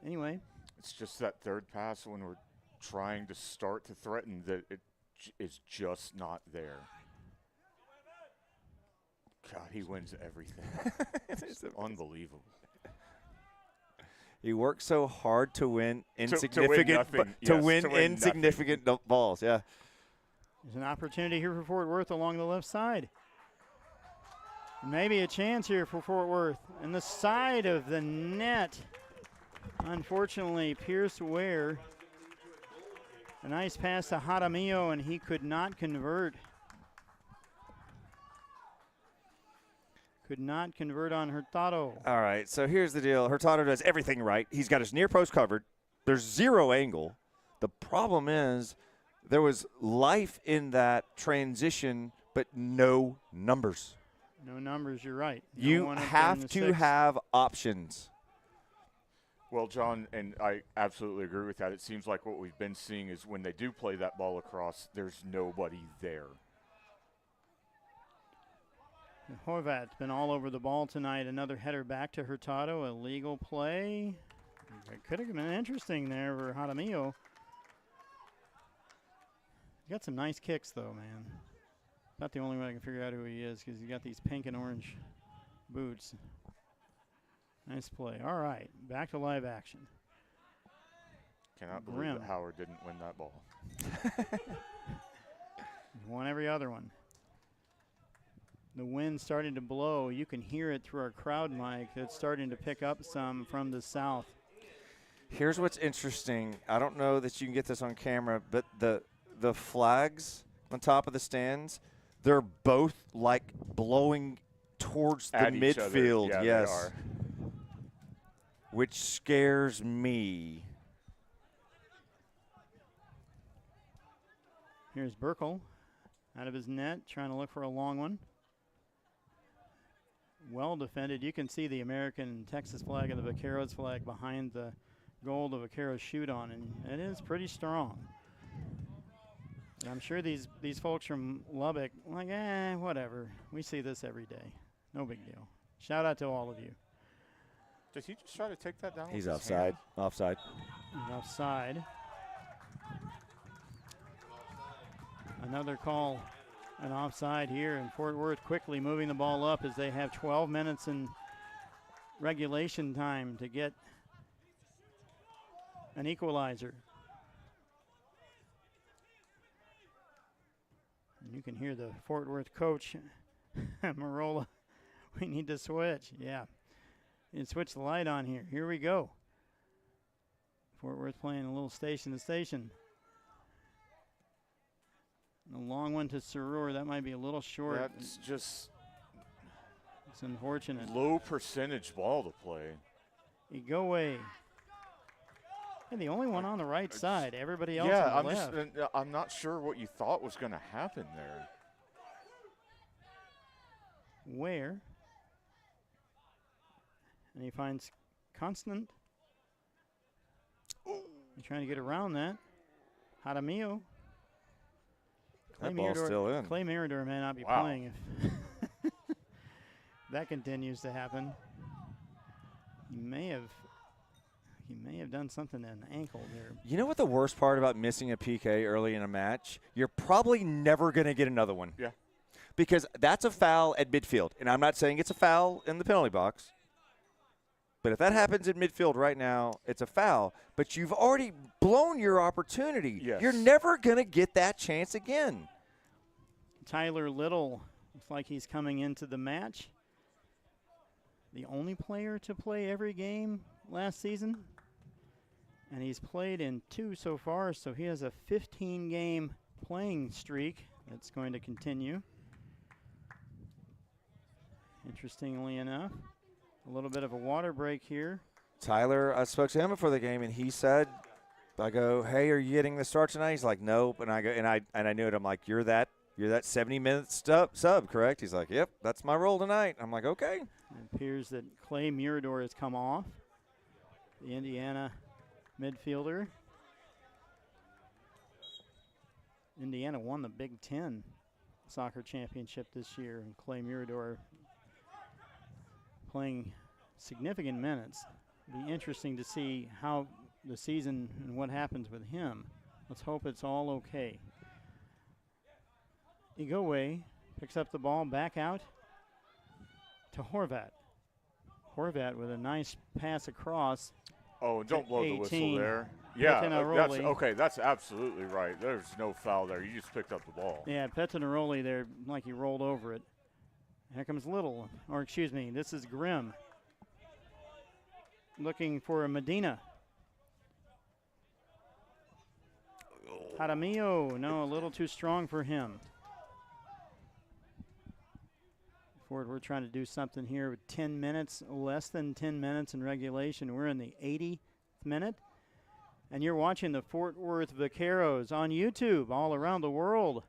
Anyway.
It's just that third pass when we're trying to start to threaten that it is just not there. God, he wins everything. It's unbelievable.
He works so hard to win insignificant balls. Yeah.
There's an opportunity here for Fort Worth along the left side. Maybe a chance here for Fort Worth. And the side of the net. Unfortunately, Pierce Ware. A nice pass to Jaramillo, and he could not convert. Could not convert on Hurtado.
All right, so here's the deal. Hurtado does everything right. He's got his near post covered. There's zero angle. The problem is there was life in that transition, but no numbers.
No numbers, you're right.
You have to have options.
Well, John, and I absolutely agree with that. It seems like what we've been seeing is when they do play that ball across, there's nobody there.
Horvat's been all over the ball tonight. Another header back to Hurtado. A legal play. It could have been interesting there for Jaramillo. He's got some nice kicks, though, man. Not the only way I can figure out who he is because he's got these pink and orange boots. Nice play. All right, back to live action.
Cannot believe that Howard didn't win that ball.
He's won every other one. The wind's starting to blow. You can hear it through our crowd mic. It's starting to pick up some from the south.
Here's what's interesting. I don't know that you can get this on camera, but the flags on top of the stands, they're both like blowing towards the midfield.
Yeah,
yes.
They are.
Which scares me.
Here's Burkle out of his net, trying to look for a long one. Well defended. You can see the American Texas flag and the Vaqueros flag behind the goal the Vaqueros shoot on, and it is pretty strong. And I'm sure these folks from Lubbock, like, whatever. We see this every day. No big deal. Shout out to all of you.
Did he just try to take that down?
He's offside. Offside.
He's offside. Another call, an offside here, and Fort Worth quickly moving the ball up as they have 12 minutes in regulation time to get an equalizer. And you can hear the Fort Worth coach, Marola, we need to switch. Yeah. And switch the light on here. Here we go. Fort Worth playing a little station to station. And a long one to Sarur. That might be a little short.
That's just
it's unfortunate.
Low percentage ball to play.
Igwe. And the only one on the right side. Everybody else on the left.
I'm not sure what you thought was going to happen there.
Where? And he finds Constant. He's trying to get around that. Jaramillo.
That ball's still in.
Clay Mirador may not be playing if that continues to happen. He may have done something to an ankle there.
You know what the worst part about missing a PK early in a match? You're probably never going to get another one.
Yeah.
Because that's a foul at midfield. And I'm not saying it's a foul in the penalty box. But if that happens in midfield right now, it's a foul. But you've already blown your opportunity.
Yes.
You're never going to get that chance again.
Tyler Little looks like he's coming into the match. The only player to play every game last season. And he's played in 2 so far, so he has a 15-game playing streak that's going to continue. Interestingly enough, a little bit of a water break here.
Tyler, I spoke to him before the game, and he said, I go, hey, are you getting the start tonight? He's like, nope. And I go, and I knew it. I'm like, you're that 70-minute sub, correct? He's like, yep, that's my role tonight. I'm like, okay.
It appears that Clay Mirador has come off, the Indiana midfielder. Indiana won the Big Ten soccer championship this year, and Clay Mirador playing significant minutes. Be interesting to see how the season and what happens with him. Let's hope it's all okay. Igwe picks up the ball, back out to Horvat. Horvat with a nice pass across.
Oh, don't blow the
18.
whistle there. Yeah, that's
Petinaroli.
okay. That's absolutely right. There's no foul there. You just picked up the ball.
Yeah, Petinaroli there, like he rolled over it. Here comes Little, or excuse me, this is Grimm. Looking for a Medina. Jaramillo, no, a little too strong for him. Ford, we're trying to do something here with 10 minutes, less than 10 minutes in regulation. We're in the 80th minute. And you're watching the Fort Worth Vaqueros on YouTube all around the world.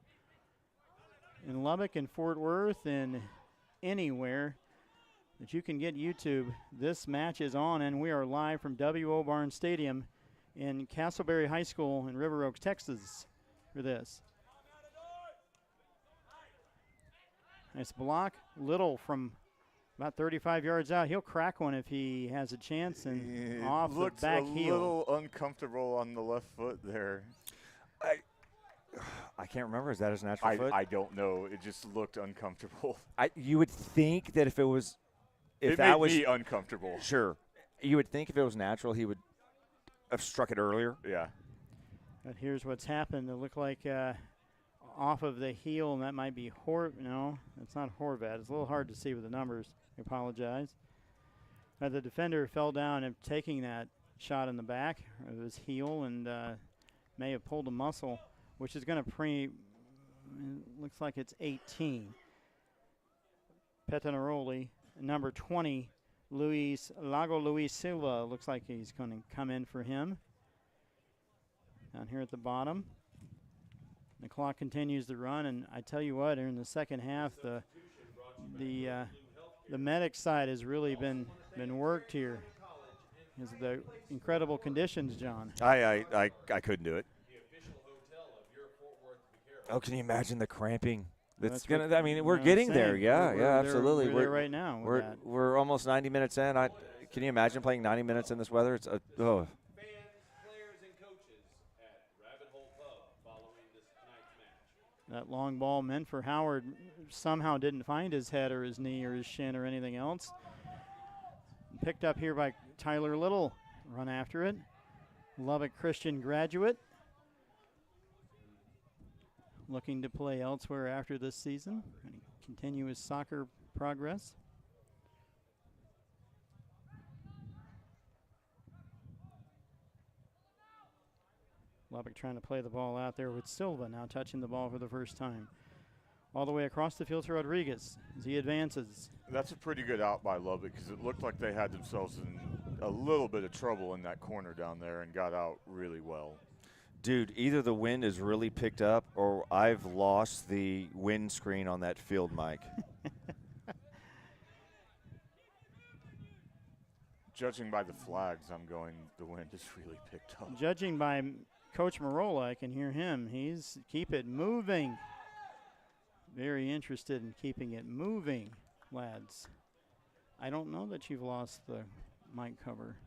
In Lubbock and Fort Worth and anywhere that you can get YouTube. This match is on, and we are live from W.O. Barnes Stadium in Castleberry High School in River Oaks, Texas for this. Nice block. Little from about 35 yards out. He'll crack one if he has a chance, and off the back heel.
Looked a little uncomfortable on the left foot there.
I can't remember. Is that his natural foot?
I don't know. It just looked uncomfortable.
You would think that if it was –
it made me uncomfortable.
Sure. You would think if it was natural, he would have struck it earlier.
Yeah.
But here's what's happened. It looked like off of the heel, and that might be no, it's not Horvat. It's a little hard to see with the numbers. I apologize. The defender fell down and taking that shot in the back of his heel and may have pulled a muscle, which is going to looks like it's 18. Petinaroli, number 20, Luis Silva, looks like he's going to come in for him. Down here at the bottom. The clock continues to run, and I tell you what, in the second half, the medic side has really been worked here. Because of the incredible conditions, John.
I couldn't do it. Oh, can you imagine the cramping? That's gonna. I mean, we're getting there. Yeah, absolutely.
We're there right now.
We're almost 90 minutes in. Can you imagine playing 90 minutes in this weather? It's oh.
That long ball meant for Howard somehow didn't find his head or his knee or his shin or anything else. Picked up here by Tyler Little. Run after it. Lubbock Christian graduate. Looking to play elsewhere after this season and continue his soccer progress. Lubbock trying to play the ball out there with Silva now touching the ball for the first time. All the way across the field to Rodriguez as he advances.
That's a pretty good out by Lubbock because it looked like they had themselves in a little bit of trouble in that corner down there and got out really well.
Dude, either the wind is really picked up or I've lost the windscreen on that field mic.
Judging by the flags, I'm going the wind is really picked up.
Judging by Coach Marola, I can hear him. He's keep it moving. Very interested in keeping it moving, lads. I don't know that you've lost the mic cover.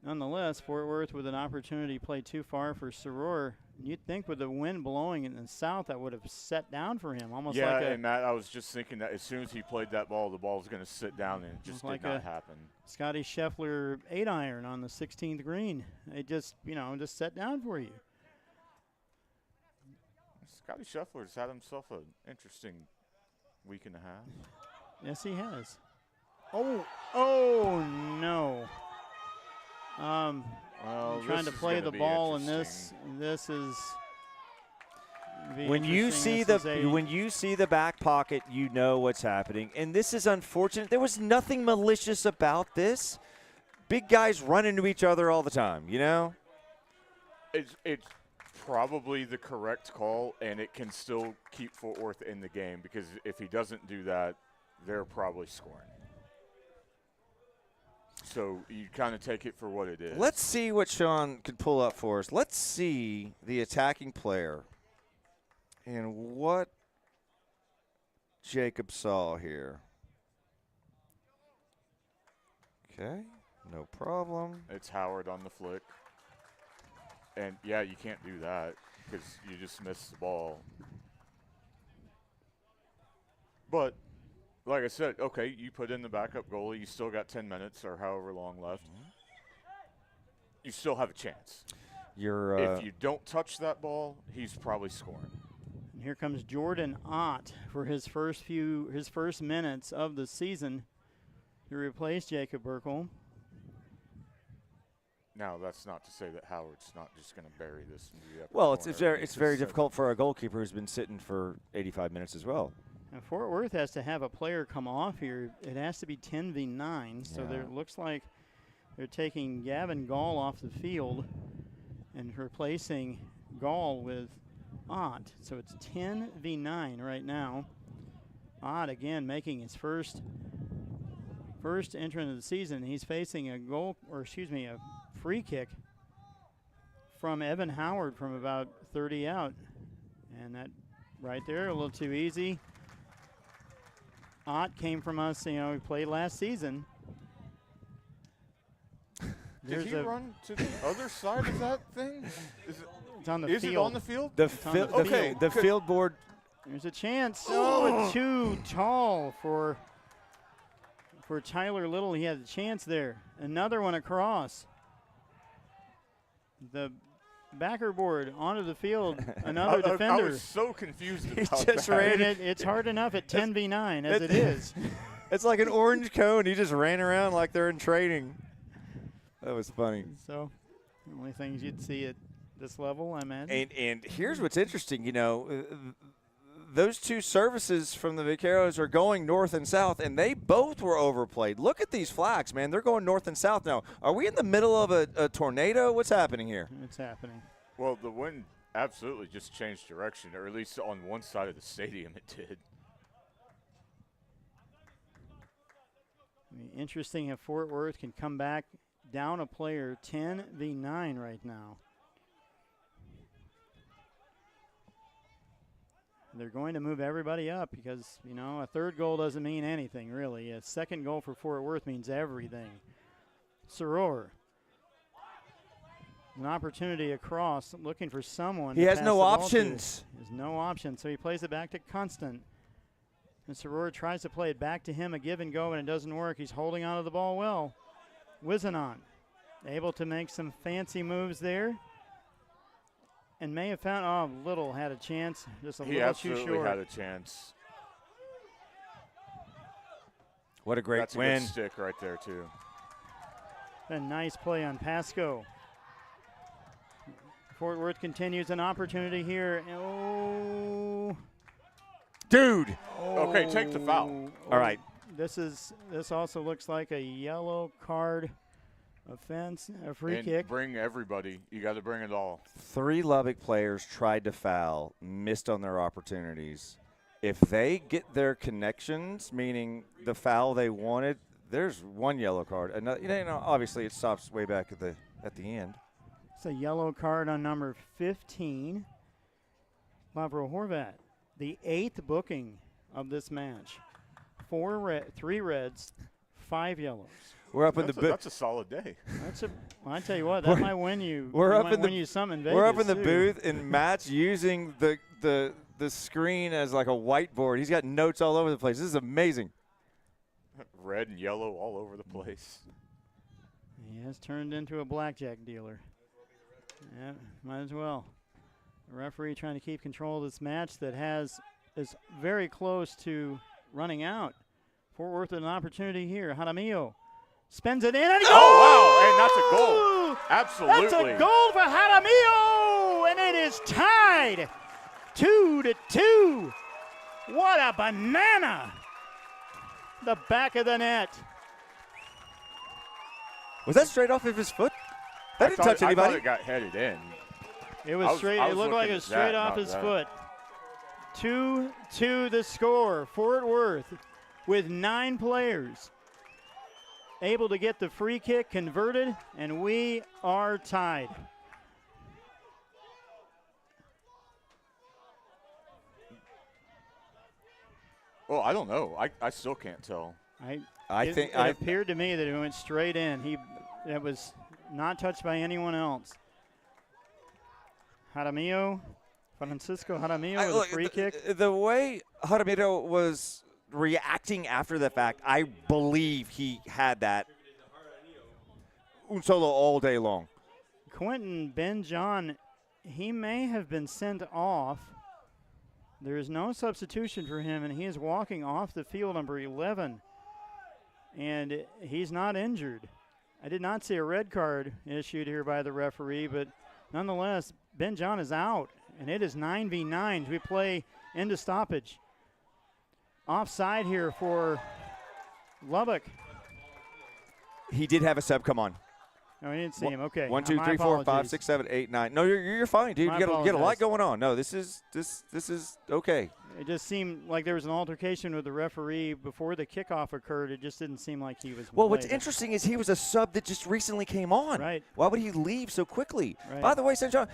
Nonetheless, Fort Worth with an opportunity to play too far for Soror. You'd think with the wind blowing in the south that would have set down for him. Almost
yeah,
like
and Matt, I was just thinking that as soon as he played that ball, the ball was going to sit down, and it just did not happen.
Scotty Scheffler 8-iron on the 16th green. It just, just set down for you.
Scotty Scheffler's had himself an interesting week and a half.
Yes, he has. Oh, no.
Well,
trying to play the ball, and this is
When you see the back pocket, you know what's happening. And this is unfortunate. There was nothing malicious about this. Big guys run into each other all the time, you know?
It's probably the correct call, and it can still keep Fort Worth in the game because if he doesn't do that, they're probably scoring. So you kind of take it for what it is.
Let's see what Sean could pull up for us. Let's see the attacking player and what Jacob saw here. Okay, no problem.
It's Howard on the flick. And, yeah, you can't do that because you just missed the ball. But, like I said, okay, you put in the backup goalie. You still got 10 minutes or however long left. You still have a chance. If you don't touch that ball, he's probably scoring.
And here comes Jordan Ott for his first minutes of the season to replace Jacob Burkle.
Now, that's not to say that Howard's not just going to bury this.
Well, it's very difficult for a goalkeeper who's been sitting for 85 minutes as well.
Now, Fort Worth has to have a player come off here. It has to be 10v9, so there looks like they're taking Gavin Gall off the field and replacing Gall with Ott. So it's 10v9 right now. Ott, again, making his first entrance of the season. He's facing a free kick from Evan Howard from about 30 out. And that right there, a little too easy. Ott came from us, he played last season.
Did he run to the other side of that thing?
It's on the
field.
Is
it on the field?
The field board.
There's a chance. Oh, it's too tall for Tyler Little. He had a chance there. Another one across. The backer board onto the field. Another defender.
I was so confused about
that. It's hard enough at 10v9 as it is.
It's like an orange cone. He just ran around like they're in training. That was funny.
So, the only things you'd see at this level, I imagine.
And here's what's interesting, those two services from the Vaqueros are going north and south, and they both were overplayed. Look at these flags, man. They're going north and south now. Are we in the middle of a tornado? What's happening here?
It's happening.
Well, the wind absolutely just changed direction, or at least on one side of the stadium it did.
Interesting if Fort Worth can come back down a player 10v9 right now. They're going to move everybody up because, a third goal doesn't mean anything, really. A second goal for Fort Worth means everything. Soror. An opportunity across, looking for someone.
He has no options.
He has no options, so he plays it back to Constant. And Soror tries to play it back to him, a give and go, and it doesn't work. He's holding onto the ball well. Wizenon able to make some fancy moves there. And may have found, Little had a chance, just a little too short.
He absolutely had a chance.
What a great win.
That's a good stick right there, too.
A nice play on Pasco. Fort Worth continues an opportunity here. Oh.
Dude.
Okay, take the foul.
All right.
This also looks like a yellow card offense, a free kick.
Bring everybody. You got to bring it all.
3 Lubbock players tried to foul, missed on their opportunities. If they get their connections, meaning the foul they wanted, there's 1 yellow card. Another, obviously it stops way back at the end.
It's a yellow card on number 15, Lavro Horvat. The 8th booking of this match. 3 reds, 5 yellows.
We're up in the booth.
That's a solid day.
I tell you what, that might win you.
We're up
in the something in Vegas.
We're up in the booth, and Matt's using the screen as like a whiteboard. He's got notes all over the place. This is amazing.
Red and yellow all over the place.
He has turned into a blackjack dealer. Yeah, might as well. The referee trying to keep control of this match that is very close to running out. Fort Worth with an opportunity here. Jaramillo spins it in and
wow, and that's a goal. Absolutely.
That's a goal for Jaramillo, and it is tied 2-2. What a banana. The back of the net.
Was that straight off of his foot? That didn't touch anybody.
I thought it got headed in.
It was straight. It looked like it was straight off his foot. 2-2 the score. Fort Worth with 9 players able to get the free kick converted, and we are tied.
Well, I don't know. I still can't tell.
It appeared to me that it went straight in. It was not touched by anyone else. Francisco Jaramillo with a free kick.
The way Jaramillo was reacting after the fact, I believe he had that un solo all day long.
Quentin Ben-John, he may have been sent off. There is no substitution for him, and he is walking off the field, number 11. And he's not injured. I did not see a red card issued here by the referee, but nonetheless, Ben-John is out, and it is 9v9. We play into stoppage. Offside here for Lubbock.
He did have a sub come on.
No, he didn't see him. Okay.
1, 2, 3, 4, 5, 6, 7, 8, 9. No, you're fine, dude. You get a lot going on. No, this is okay.
It just seemed like there was an altercation with the referee before the kickoff occurred. It just didn't seem like he was.
Well, what's interesting is he was a sub that just recently came on.
Right.
Why would he leave so quickly?
Right.
By the way, St. John,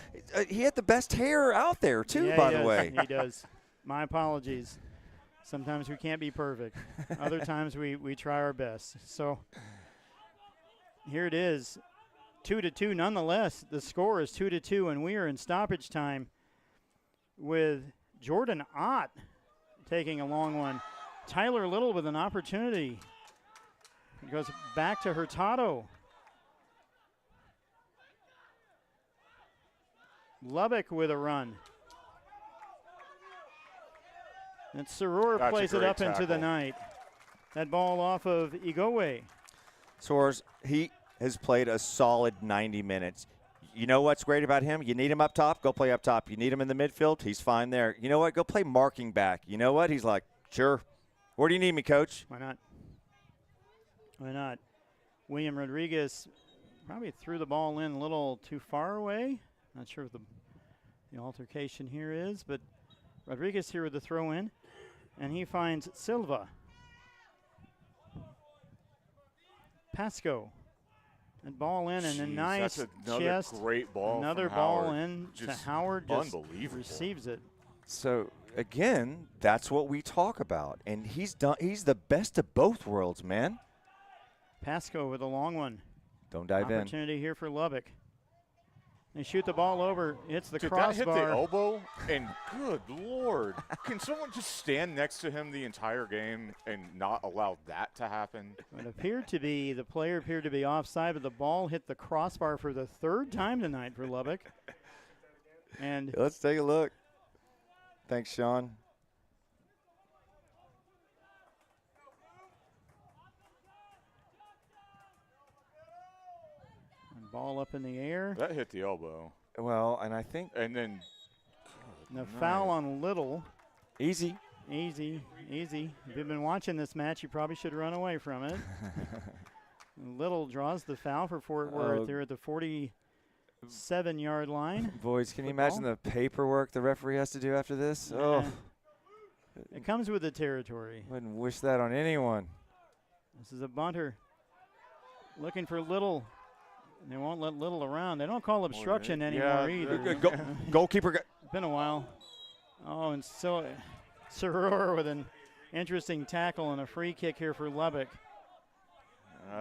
he had the best hair out there too.
Yeah,
by the way,
he does. My apologies. Sometimes we can't be perfect. Other times we try our best. So here it is. 2-2. Nonetheless, the score is 2-2, and we are in stoppage time with Jordan Ott taking a long one. Tyler Little with an opportunity. It goes back to Hurtado. Lubbock with a run. And Saror plays it up into the night. That ball off of Igowe.
Soares, he has played a solid 90 minutes. You know what's great about him? You need him up top, go play up top. You need him in the midfield, he's fine there. You know what? Go play marking back. You know what? He's like, sure. Where do you need me, coach?
Why not? Why not? William Rodriguez probably threw the ball in a little too far away. Not sure what the altercation here is, but Rodriguez here with the throw in, and he finds Silva. Pasco. And ball in, and a nice
that's another great ball.
Another ball in to Howard. Just
unbelievable.
Receives it.
So again, that's what we talk about, and he's the best of both worlds, man.
Pasco with a long one.
Don't dive in.
Opportunity here for Lubbock. They shoot the ball over. It's the
Did
crossbar.
That hit the elbow? And good Lord. Can someone just stand next to him the entire game and not allow that to happen?
The player appeared to be offside, but the ball hit the crossbar for the 3rd time tonight for Lubbock. And
let's take a look. Thanks, Sean.
Ball up in the air.
That hit the elbow.
Well, and I think.
And then.
The foul on Little.
Easy.
Easy. If you've been watching this match, you probably should run away from it. Little draws the foul for Fort Worth. They're at the 47-yard line.
Boys, can you imagine the paperwork the referee has to do after this?
Yeah.
Oh.
It comes with the territory.
Wouldn't wish that on anyone.
This is a bunter. Looking for Little. They won't let Little around. They don't call obstruction anymore either.
Goalkeeper.
It's been a while. Oh, and so Saror with an interesting tackle and a free kick here for Lubbock.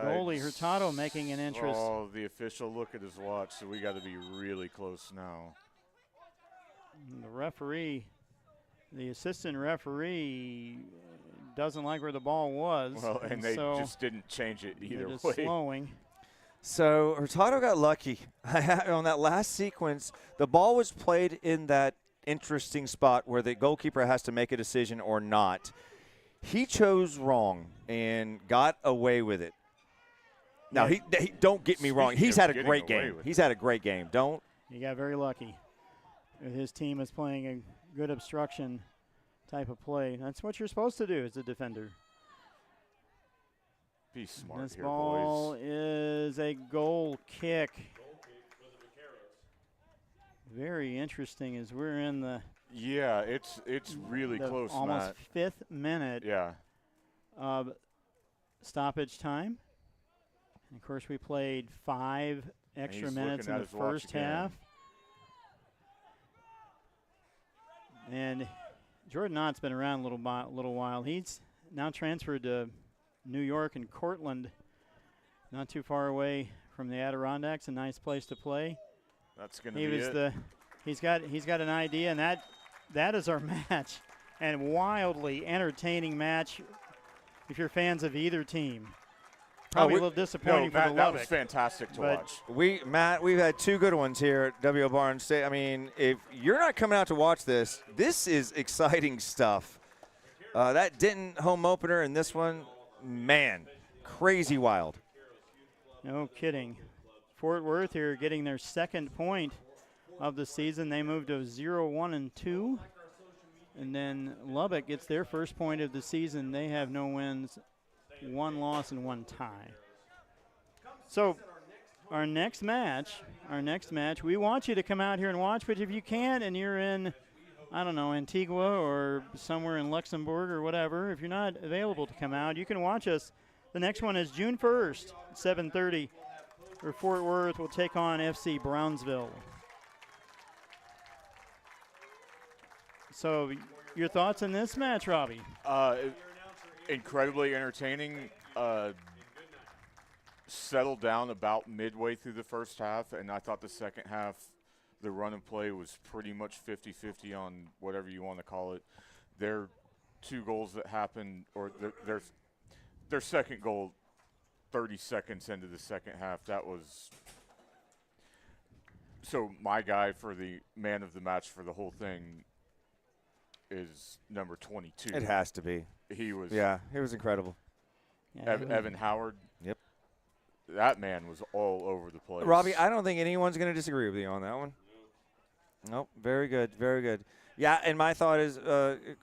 Goalie Hurtado making an interest.
Oh, the official look at his watch, so we got to be really close now.
And the referee, the assistant referee, doesn't like where the ball was.
Well, and they just didn't change it either way.
Slowing.
So Hurtado got lucky on that last sequence. The ball was played in that interesting spot where the goalkeeper has to make a decision or not. He chose wrong and got away with it. Now, he don't get me wrong. He's had a great game. He's had a great game. He got very lucky.
His team is playing a good obstruction type of play. That's what you're supposed to do as a defender.
Be smart
This
here,
ball
boys.
is a goal kick.
Goal kick for the Vaqueros.
Very interesting as we're in the
Yeah, it's really close,
almost
Matt.
5th minute
Yeah.
of stoppage time. And of course, we played 5 extra
he's
minutes
looking
in
at
the
his watch
first
again.
half. And Jordan Ott's been around a little while. He's now transferred to New York and Cortland, not too far away from the Adirondacks. A nice place to play.
That's going to be it.
He's got an idea, and that is our match, and wildly entertaining match. If you're fans of either team, probably a little disappointing for
Matt,
the
that
Lubbock.
was fantastic to
but
watch.
Matt, we've had 2 good ones here at W.O. Barnes State. I mean, if you're not coming out to watch this, this is exciting stuff. That Denton home opener and this one, man, crazy wild.
No kidding. Fort Worth here getting their 2nd point of the season. They moved to 0-1-2. And then Lubbock gets their first point of the season. They have no wins, 1 loss, and 1 tie. So our next match, we want you to come out here and watch, but if you can't and you're in, I don't know, Antigua or somewhere in Luxembourg or whatever, if you're not available to come out, you can watch us. The next one is June 1st, 7:30, where Fort Worth will take on FC Brownsville. So your thoughts on this match, Robbie?
Incredibly entertaining. Settled down about midway through the first half, and I thought the second half, the run and play was pretty much 50-50 on whatever you want to call it. Their 2 goals that happened, or their second goal 30 seconds into the second half, that was – so my guy for the man of the match for the whole thing is number 22.
It has to be.
He was
incredible.
Yeah,
Evan Howard.
Yep.
That man was all over the place.
Robbie, I don't think anyone's going to disagree with you on that one. Nope, very good, very good. Yeah, and my thought is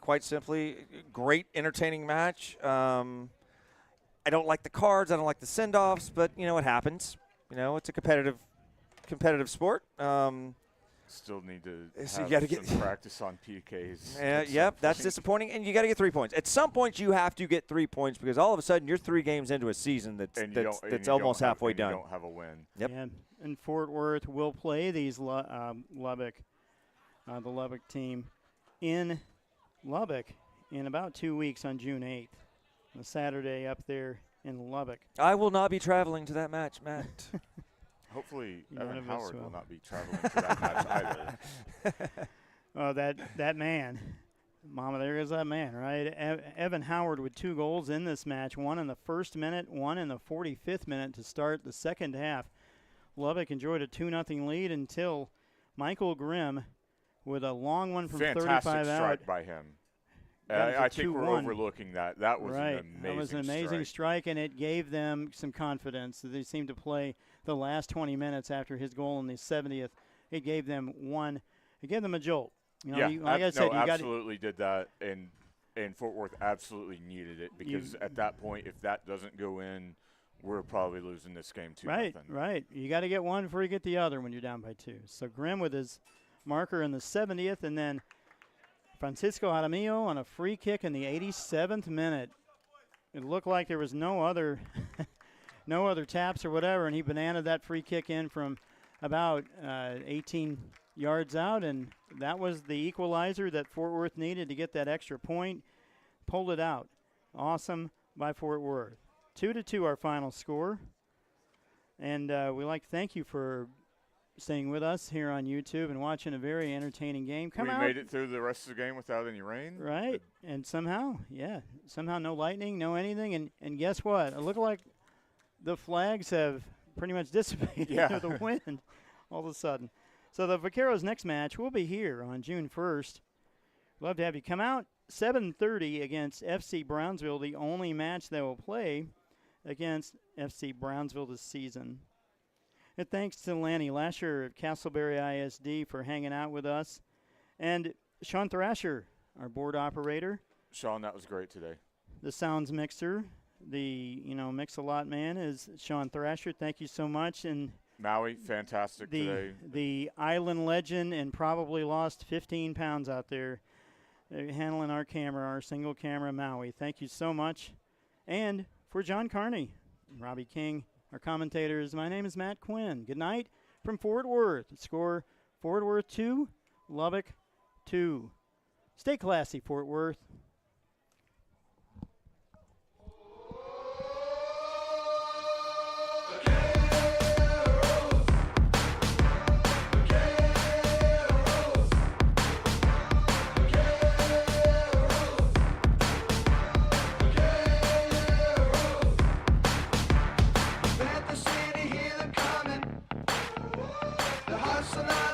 quite simply, great, entertaining match. I don't like the cards. I don't like the send-offs, but, it happens. It's a competitive sport.
Still need to
So
have
you gotta
some practice on PKs.
Yep, that's disappointing. And you got to get 3 points. At some point, you have to get 3 points because all of a sudden you're 3 games into a season that's almost halfway done.
You don't have a win.
Yep.
And Fort Worth will play these Lubbock, the Lubbock team, in Lubbock in about 2 weeks on June 8th, a Saturday up there in Lubbock.
I will not be traveling to that match, Matt.
Hopefully,
None
Evan
of us
Howard
will.
will not be traveling to that match either.
Oh, that man. Mama, there is that man, right? Evan Howard with 2 goals in this match, 1 in the 1st minute, 1 in the 45th minute to start the second half. Lubbock enjoyed a 2-0 lead until Michael Grimm with a long one from 35 out.
Fantastic strike by him. I think we're
2-1.
overlooking that. That was
right.
an amazing
That was an amazing strike, and it gave them some confidence. They seemed to play the last 20 minutes after his goal in the 70th. It gave them a jolt. Like I said,
absolutely did that, and Fort Worth absolutely needed it because at that point, if that doesn't go in, we're probably losing this game 2-0.
Right. You got to get one before you get the other when you're down by 2. So Grimm with his marker in the 70th, and then Francisco Jaramillo on a free kick in the 87th minute. It looked like there was no other taps or whatever, and he bananaed that free kick in from about 18 yards out, and that was the equalizer that Fort Worth needed to get that extra point. Pulled it out. Awesome by Fort Worth. 2-2 our final score. And we'd like to thank you for staying with us here on YouTube and watching a very entertaining game.
We made it through the rest of the game without any rain.
Right. And somehow no lightning, no anything. And guess what? It looked like the flags have pretty much dissipated with the wind all of a sudden. So the Vaqueros' next match will be here on June 1st. Love to have you come out. 7:30 against FC Brownsville, the only match they will play against FC Brownsville this season. And thanks to Lanny Lasher at Castleberry ISD for hanging out with us. And Sean Thrasher, our board operator.
Sean, that was great today.
The sounds mixer, the mix-a-lot man is Sean Thrasher. Thank you so much. And
Maui, fantastic today.
The island legend and probably lost 15 pounds out there handling our camera, our single camera Maui. Thank you so much. And for John Carney, Robbie King, our commentators, my name is Matt Quinn. Good night from Fort Worth. Score Fort Worth 2, Lubbock 2. Stay classy, Fort Worth.
Let the city hear them coming. The hustle.